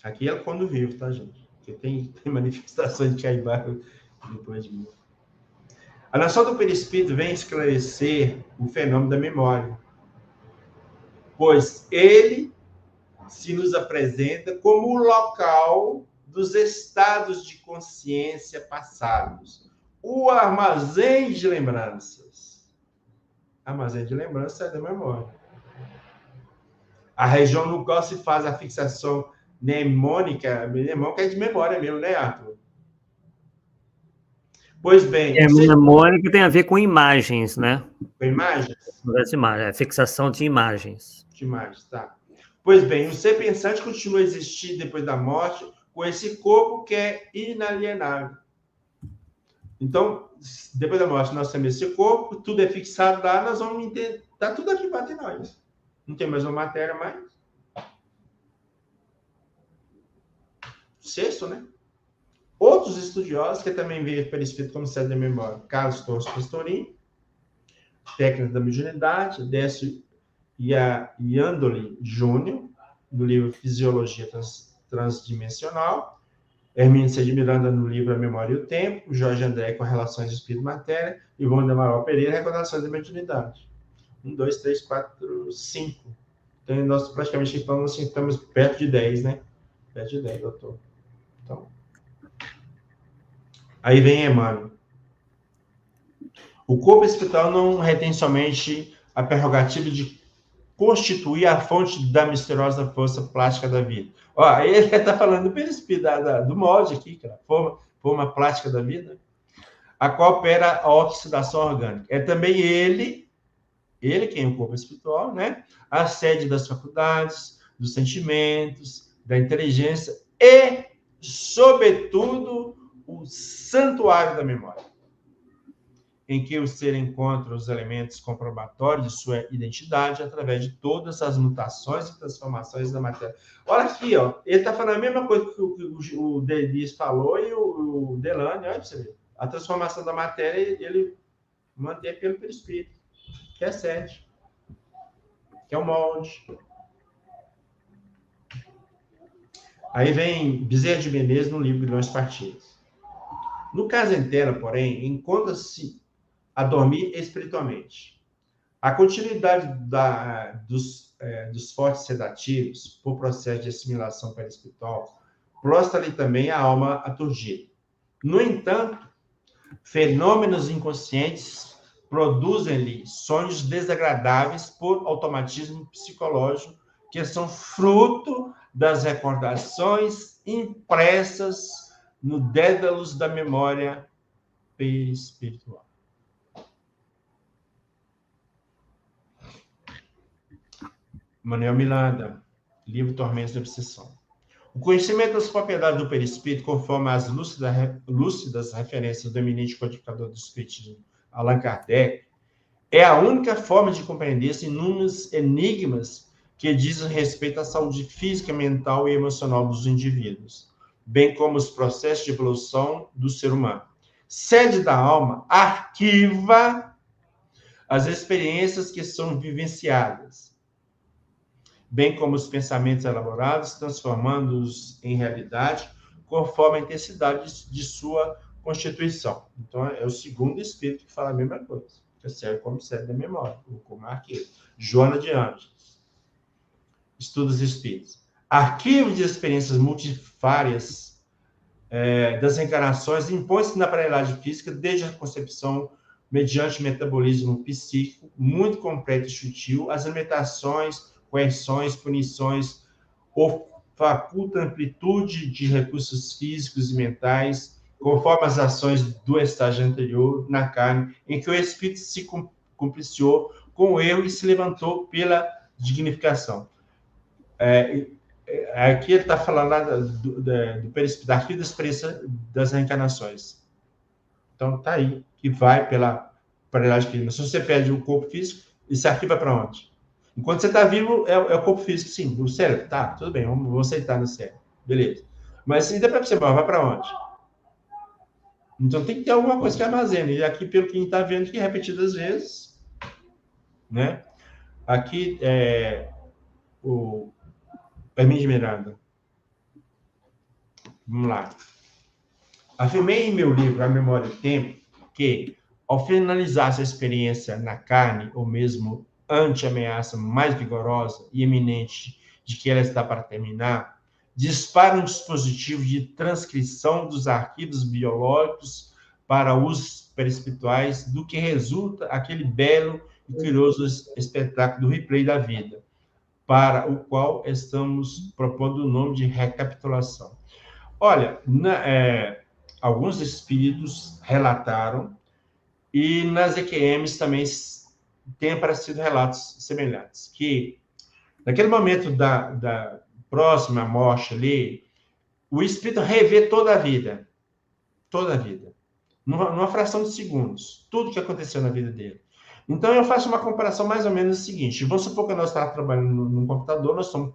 Aqui é quando vivo, tá, gente? Porque tem manifestações de Caibá depois de mim. A noção do perispírito vem esclarecer o fenômeno da memória, pois ele se nos apresenta como o local dos estados de consciência passados, o armazém de lembranças. Armazém de lembranças é da memória. A região no qual se faz a fixação mnemônica é de memória mesmo, né, Arthur? Pois bem, É você memória que tem a ver com imagens, né? com imagens? Das imagens, é fixação de imagens. De imagens, tá. Pois bem, o ser pensante continua a existir depois da morte com esse corpo que é inalienável. Então, depois da morte, nós temos esse corpo, tudo é fixado lá, nós vamos entender, tá tudo aqui para nós. Não tem mais uma matéria mais. Sexto, né? Outros estudiosos que também veem pelo espírito como sede da memória, Carlos Torres Pastorin, Técnica da Mediunidade, Décio Iandoli Júnior, no livro Fisiologia Transdimensional, Hermínio C. de Miranda, no livro A Memória e o Tempo, Jorge André com Relações de Espírito e Matéria, e Ivone Amaral Pereira, Recordações da Mediunidade. 1, 2, 3, 4, 5. Então, nós praticamente estamos perto de 10, né? Perto de 10, doutor. Então, aí vem Emmanuel. O corpo espiritual não retém somente a prerrogativa de constituir a fonte da misteriosa força plástica da vida. Ó, aí ele está falando do perispírito, do molde aqui, cara, forma plástica da vida, a qual opera a oxidação orgânica. É também ele quem é o corpo espiritual, né? A sede das faculdades, dos sentimentos, da inteligência e, sobretudo, o santuário da memória, em que o ser encontra os elementos comprobatórios de sua identidade através de todas as mutações e transformações da matéria. Olha aqui, ó, ele está falando a mesma coisa que o Denis falou e o Delane, olha para você ver. A transformação da matéria, ele mantém pelo perispírito, que é sede, que é o molde. Aí vem Bezerra de Menezes no livro Grãos Partidos. No caso inteiro, porém, encontra-se a dormir espiritualmente. A continuidade dos fortes sedativos, por processo de assimilação perispiritual, prostra-lhe também a alma aturgida. No entanto, fenômenos inconscientes produzem-lhe sonhos desagradáveis por automatismo psicológico, que são fruto das recordações impressas no dédalos da memória perispiritual. Manuel Miranda, livro Tormentos da Obsessão. O conhecimento das propriedades do perispírito, conforme as lúcidas referências do eminente codificador do espiritismo, Allan Kardec, é a única forma de compreender esses inúmeros enigmas que dizem respeito à saúde física, mental e emocional dos indivíduos, bem como os processos de evolução do ser humano. Sede da alma arquiva as experiências que são vivenciadas, bem como os pensamentos elaborados, transformando-os em realidade, conforme a intensidade de sua constituição. Então, é o segundo espírito que fala a mesma coisa, que serve como sede da memória, como arquivo. Joana de Anjos, Estudos Espíritos. Arquivo de experiências multifárias das encarnações impõe-se na aparelhagem física desde a concepção, mediante metabolismo psíquico muito completo e sutil, as limitações, coerções, punições, ou faculta amplitude de recursos físicos e mentais, conforme as ações do estágio anterior na carne, em que o espírito se compliciou com o erro e se levantou pela dignificação. Aqui ele está falando lá do perispírito, arquivo da experiência das reencarnações. Então, está aí, que vai pela aparelhagem física. Se você perde o corpo físico, esse arquivo vai para onde? Enquanto você está vivo, é o corpo físico, sim. O cérebro, tá, tudo bem, vamos aceitar no cérebro. Beleza. Mas se depois você vai para onde? Então tem que ter alguma coisa que armazena. E aqui, pelo que a gente está vendo, que é repetidas vezes, né? Aqui o Hermínio de Miranda. Vamos lá. Afirmei em meu livro A Memória e o Tempo que, ao finalizar essa experiência na carne, ou mesmo ante a ameaça mais vigorosa e iminente de que ela está para terminar, dispara um dispositivo de transcrição dos arquivos biológicos para usos perispirituais, do que resulta aquele belo e curioso espetáculo do replay da vida, para o qual estamos propondo o nome de recapitulação. Olha, alguns espíritos relataram, e nas EQMs também tem aparecido relatos semelhantes, que naquele momento da próxima morte ali, o espírito revê toda a vida, numa fração de segundos, tudo que aconteceu na vida dele. Então, eu faço uma comparação mais ou menos o seguinte: vamos supor que nós estamos trabalhando num computador, nós estamos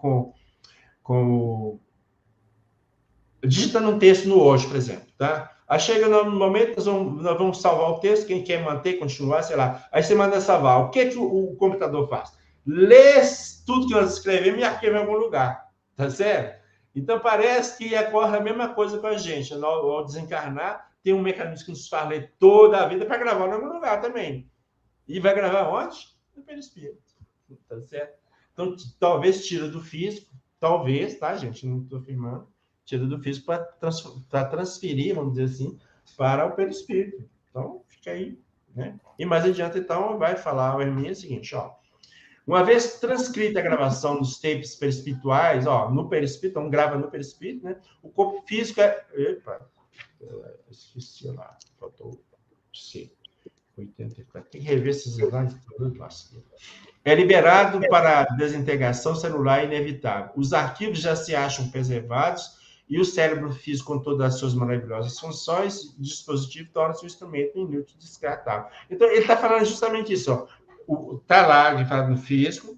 digitando um texto no Word, por exemplo, tá? Aí chega no momento, nós vamos salvar o texto, quem quer manter, continuar, sei lá. Aí você manda salvar. O que o computador faz? Lê tudo que nós escrevemos e arquiva em algum lugar, tá certo? Então, parece que ocorre a mesma coisa com a gente. Ao desencarnar, tem um mecanismo que nos faz ler toda a vida para gravar em algum lugar também. E vai gravar onde? No perispírito, tá certo? Então, talvez tira do físico, talvez, tá, gente? Não estou afirmando. Tira do físico para transferir, vamos dizer assim, para o perispírito. Então, fica aí, né? E mais adiante, então, vai falar o Hermínio o seguinte, ó. Uma vez transcrita a gravação dos tapes perispirituais, ó, no perispírito, então grava no perispírito, né? O corpo físico é... Epa, esqueci lá, faltou C. 84. Tem que rever esses exames todos. É liberado para desintegração celular inevitável. Os arquivos já se acham preservados e o cérebro físico, com todas as suas maravilhosas funções, o dispositivo torna-se um instrumento inútil e descartável. Então, ele está falando justamente isso. Está lá, que fala no físico,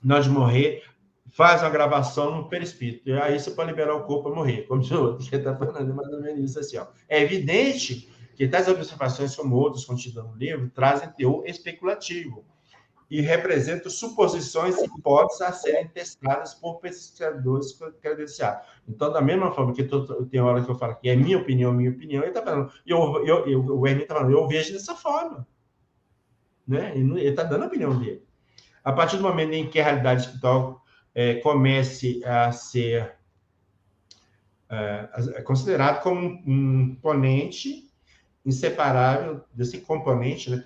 nós de morrer, faz uma gravação no perispírito. E aí você pode liberar o corpo para morrer, como o outro, que está falando mais ou menos isso assim. Ó. É evidente que tais observações, como outras contidas no livro, trazem teor especulativo e representam suposições e hipóteses a serem testadas por pesquisadores credenciados. Então, da mesma forma que tem hora que eu falo que é minha opinião, ele está falando, o Hermínio está falando, eu vejo dessa forma. Né? Ele está dando a opinião dele. A partir do momento em que a realidade espiritual comece a ser considerado como um componente inseparável desse componente, né,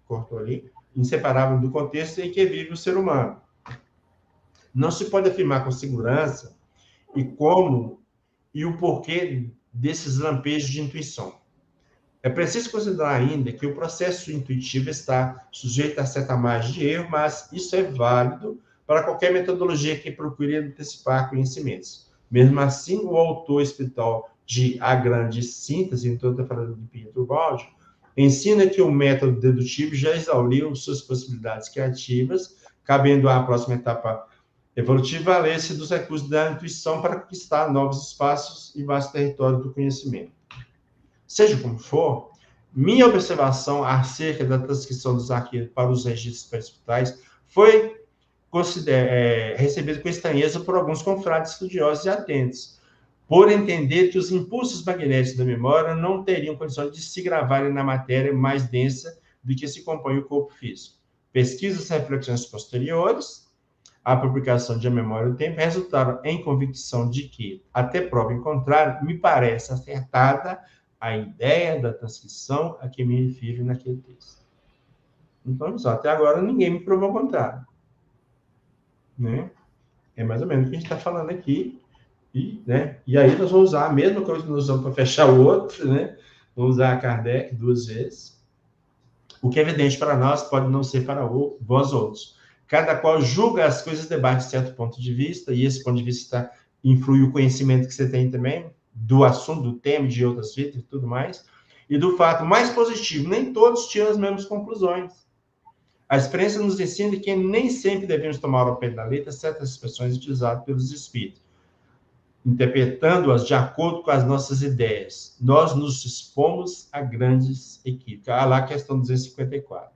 cortou ali, inseparável do contexto em que vive o ser humano. Não se pode afirmar com segurança como e o porquê desses lampejos de intuição. É preciso considerar ainda que o processo intuitivo está sujeito a certa margem de erro, mas isso é válido para qualquer metodologia que procure antecipar conhecimentos. Mesmo assim, o autor espiritual de A Grande Síntese, em toda a falando de Pietro Baldi, ensina que o método dedutivo já exauriu suas possibilidades criativas, cabendo à próxima etapa evolutiva valer-se dos recursos da intuição para conquistar novos espaços e vasto território do conhecimento. Seja como for, minha observação acerca da transcrição dos arquivos para os registros perispirituais foi recebida com estranheza por alguns confrades estudiosos e atentos, por entender que os impulsos magnéticos da memória não teriam condições de se gravarem na matéria mais densa do que se compõe o corpo físico. Pesquisas e reflexões posteriores à publicação de A Memória do Tempo resultaram em convicção de que, até prova em contrário, me parece acertada a ideia da transcrição a que me refiro naquele texto. Então, até agora ninguém me provou o contrário. Né? É mais ou menos o que a gente está falando aqui. E aí nós vamos usar a mesma coisa que nós usamos para fechar o outro, né? Vamos usar a Kardec 2 vezes. O que é evidente para nós pode não ser para vós outros. Cada qual julga as coisas debaixo de certo ponto de vista, e esse ponto de vista influi o conhecimento que você tem também, do assunto, do tema, de outras vidas e tudo mais, e do fato mais positivo, nem todos tiram as mesmas conclusões. A experiência nos ensina que nem sempre devemos tomar ao pé da letra certas expressões utilizadas pelos espíritos, interpretando-as de acordo com as nossas ideias. Nós nos expomos a grandes equívocos. Lá a questão 254.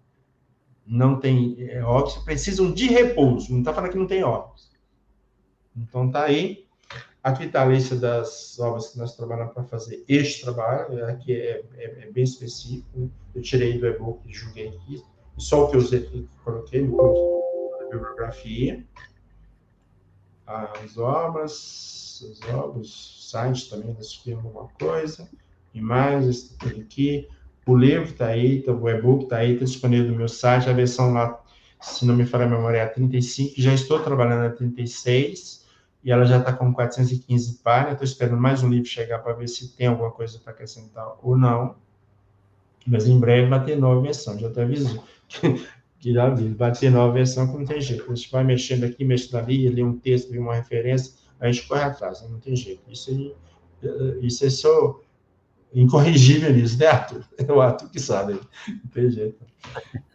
Não tem óbitos, precisam de repouso. Não está falando que não tem óbitos. Então, está aí. Aqui está a lista das obras que nós trabalhamos para fazer este trabalho. Aqui é bem específico. Né? Eu tirei do e-book e julguei aqui. Só o que eu usei, coloquei no bibliografia. As obras, os sites também, nós temos alguma coisa. Imagens, está tudo aqui. O livro está aí, o e-book está aí, está disponível no meu site. A versão lá, se não me falha a memória, é a 35. Já estou trabalhando a 36. e ela já está com 415 páginas. Estou esperando mais um livro chegar para ver se tem alguma coisa para acrescentar ou não. Mas em breve vai ter nova versão, já até aviso. Que já vi, vai ter nova versão que não tem jeito. A gente vai mexendo aqui, mexendo ali, lê um texto, lê uma referência, a gente corre atrás, não tem jeito. Isso é só incorrigível nisso, né, Arthur? É o Arthur que sabe, não tem jeito.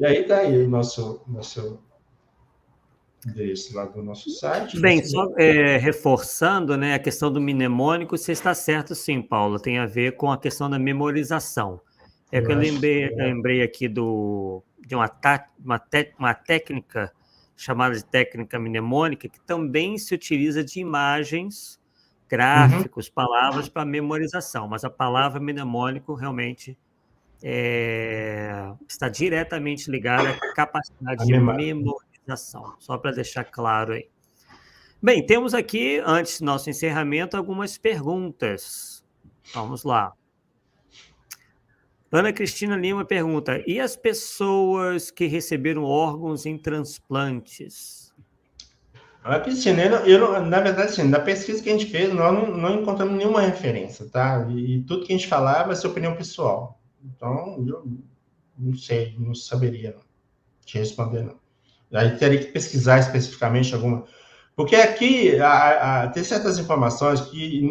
E aí tá aí o nosso endereço lá do nosso site. Bem, só reforçando, né, a questão do mnemônico, você está certo sim, Paulo, tem a ver com a questão da memorização. É que eu lembrei aqui de uma técnica chamada de técnica mnemônica, que também se utiliza de imagens, gráficos, palavras para memorização, mas a palavra mnemônico realmente está diretamente ligada à capacidade de memorização, só para deixar claro aí. Bem, temos aqui, antes do nosso encerramento, algumas perguntas. Vamos lá. Ana Cristina Lima pergunta: e as pessoas que receberam órgãos em transplantes? Ana Cristina, na verdade, assim, na pesquisa que a gente fez, nós não encontramos nenhuma referência, tá? E tudo que a gente falava é sua opinião pessoal. Então, eu não sei, não saberia não, te responder, não. Aí teria que pesquisar especificamente alguma. Porque aqui tem certas informações que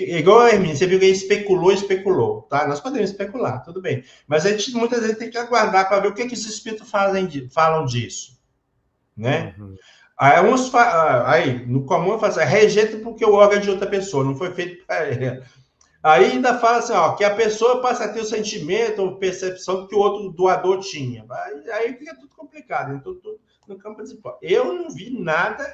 igual a Hermine, você viu que ele especulou, tá? Nós podemos especular, tudo bem. Mas a gente muitas vezes tem que aguardar para ver o que os espíritos falam disso, né? Uhum. Aí, no comum, fala assim, rejeita porque o órgão é de outra pessoa, não foi feito para ele. Aí ainda fala assim, ó, que a pessoa passa a ter o sentimento ou percepção que o outro doador tinha. Aí fica tudo complicado, então tudo no campo de hipótese. Eu não vi nada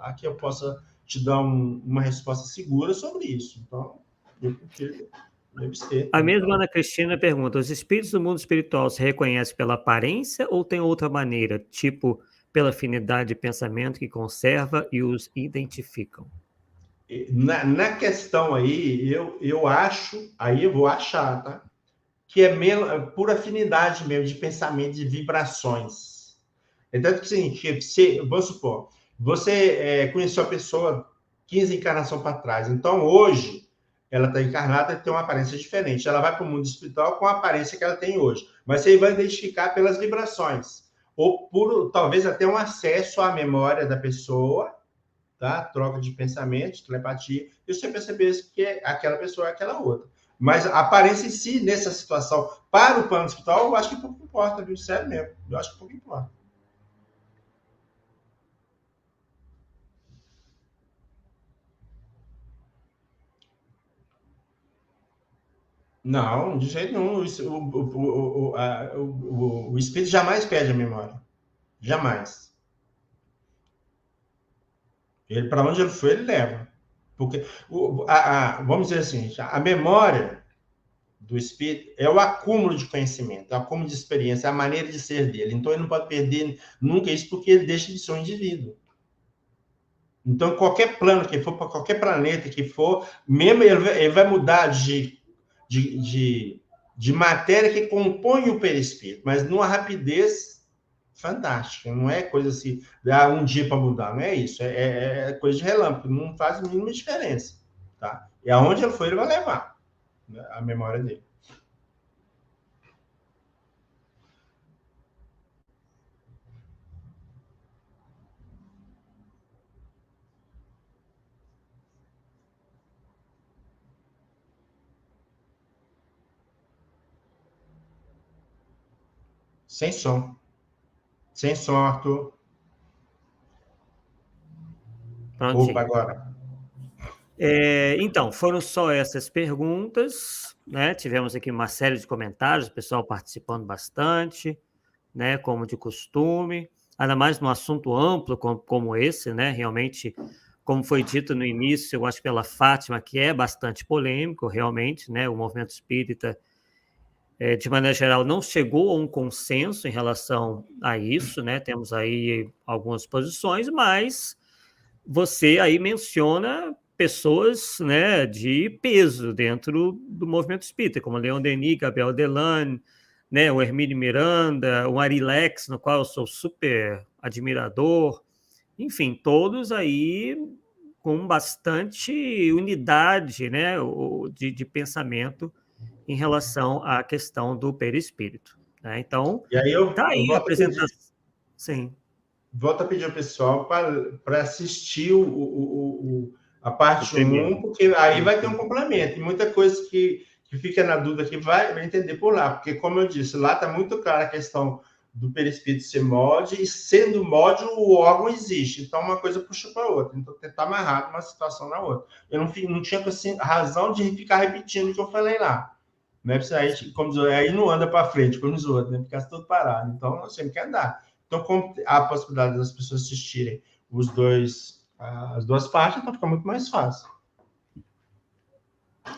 a que eu possa te dar uma resposta segura sobre isso. Então, eu prefiro me abster. A mesma Ana Cristina pergunta: os espíritos do mundo espiritual se reconhecem pela aparência ou tem outra maneira, tipo pela afinidade de pensamento que conserva e os identificam? Na questão aí, eu acho, aí eu vou achar, tá? Que é por afinidade mesmo de pensamento, de vibrações. Então, é o seguinte, vamos supor, você conheceu a pessoa 15 encarnações para trás, então hoje ela está encarnada e tem uma aparência diferente. Ela vai para o mundo espiritual com a aparência que ela tem hoje, mas você vai identificar pelas vibrações, ou por talvez até um acesso à memória da pessoa, tá? Troca de pensamentos, telepatia, e você perceber que aquela pessoa é aquela outra. Mas a aparência em si, nessa situação, para o plano espiritual, eu acho que pouco importa, viu? Sério mesmo. Eu acho que pouco importa. Não, de jeito nenhum. O espírito jamais perde a memória. Jamais. Ele, para onde ele foi, ele leva. Porque, vamos dizer assim, a memória do espírito é o acúmulo de conhecimento, é o acúmulo de experiência, é a maneira de ser dele. Então, ele não pode perder nunca isso, porque ele deixa de ser um indivíduo. Então, qualquer plano que for, para qualquer planeta que for, mesmo ele vai mudar de matéria que compõe o perispírito, mas numa rapidez fantástica. Não é coisa assim, um dia para mudar, não é isso. É coisa de relâmpago, não faz a mínima diferença. Tá? E aonde ele for, ele vai levar, né, a memória dele. Sem som. Sem som, Arthur. Prontinho. Opa, agora. Então, foram só essas perguntas, né? Tivemos aqui uma série de comentários, o pessoal participando bastante, né? Como de costume, ainda mais num assunto amplo como esse, né? Realmente, como foi dito no início, eu acho pela Fátima, que é bastante polêmico, realmente, né? O movimento espírita, de maneira geral, não chegou a um consenso em relação a isso, né? Temos aí algumas posições, mas você aí menciona pessoas, né, de peso dentro do movimento espírita, como Leon Denis, Gabriel Delane, né, o Hermínio Miranda, o Arilex, no qual eu sou super admirador, enfim, todos aí com bastante unidade, né, de pensamento em relação à questão do perispírito, né? Então, E aí tá eu aí a volto a apresentação. pedir, Sim. volto a pedir ao pessoal para assistir a O parte primeiro. 1, porque aí vai ter um complemento. E muita coisa que fica na dúvida aqui vai entender por lá. Porque, como eu disse, lá está muito clara a questão do perispírito ser molde, e sendo molde, o órgão existe. Então, uma coisa puxa para a outra. Então, tentar amarrar uma situação na outra. Eu não tinha assim, razão de ficar repetindo o que eu falei lá. Né? Aí, como diz, aí não anda para frente, como os outros, né? Fica tudo parado. Então, nós temos que andar. Então, como há a possibilidade das pessoas assistirem as duas partes, então fica muito mais fácil.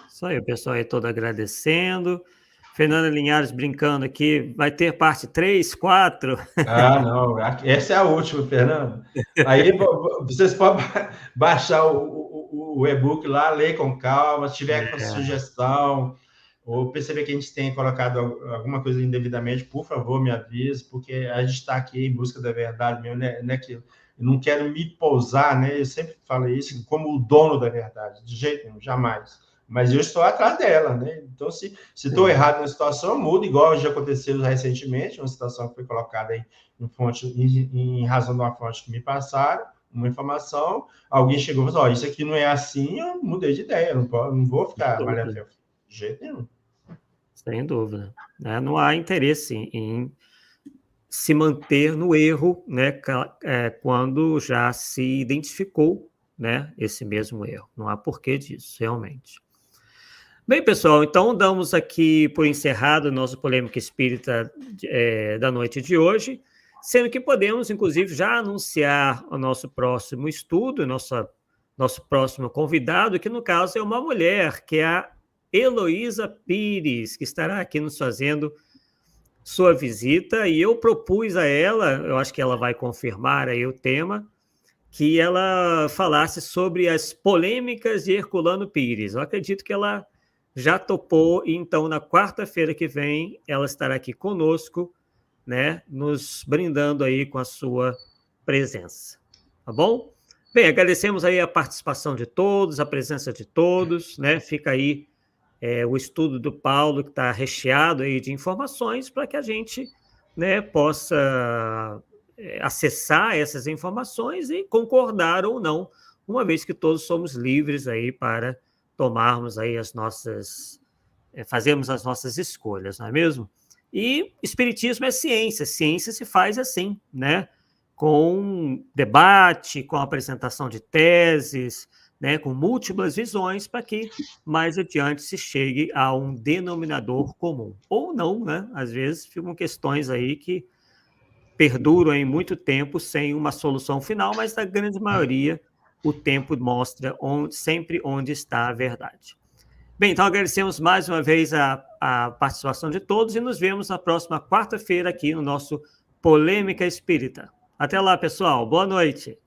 Isso aí, o pessoal aí todo agradecendo. Fernanda Linhares brincando aqui, vai ter parte 3, 4? Ah, não, essa é a última, Fernando. Aí vocês podem baixar o e-book lá, ler com calma, se tiver com sugestão, ou perceber que a gente tem colocado alguma coisa indevidamente, por favor, me avise, porque a gente está aqui em busca da verdade mesmo, né, que eu não quero me pousar, né? Eu sempre falo isso como o dono da verdade, de jeito nenhum, jamais. Mas eu estou atrás dela, né? Então, se estou errado na situação, eu mudo, igual já aconteceu recentemente, uma situação que foi colocada aí em razão de uma fonte que me passaram, uma informação, alguém chegou e falou, isso aqui não é assim, eu mudei de ideia, não vou ficar malhando de jeito nenhum. Sem dúvida. Né? Não há interesse em se manter no erro, né, quando já se identificou, né, esse mesmo erro. Não há porquê disso, realmente. Bem, pessoal, então damos aqui por encerrado o nosso Polêmica Espírita da noite de hoje, sendo que podemos, inclusive, já anunciar o nosso próximo estudo, nosso próximo convidado, que no caso é uma mulher, que é a Heloísa Pires, que estará aqui nos fazendo sua visita, e eu propus a ela, eu acho que ela vai confirmar aí o tema, que ela falasse sobre as polêmicas de Herculano Pires. Eu acredito que ela já topou, e então na quarta-feira que vem ela estará aqui conosco, né, nos brindando aí com a sua presença. Tá bom? Bem, agradecemos aí a participação de todos, a presença de todos, né? Fica aí o estudo do Paulo, que está recheado aí de informações para que a gente, né, possa acessar essas informações e concordar ou não, uma vez que todos somos livres aí para tomarmos aí fazermos as nossas escolhas, não é mesmo? E espiritismo é ciência se faz assim, né? Com debate, com apresentação de teses, né, com múltiplas visões, para que mais adiante se chegue a um denominador comum. Ou não, né? Às vezes ficam questões aí que perduram em muito tempo sem uma solução final, mas na grande maioria o tempo mostra sempre onde está a verdade. Bem, então agradecemos mais uma vez a participação de todos e nos vemos na próxima quarta-feira aqui no nosso Polêmica Espírita. Até lá, pessoal. Boa noite.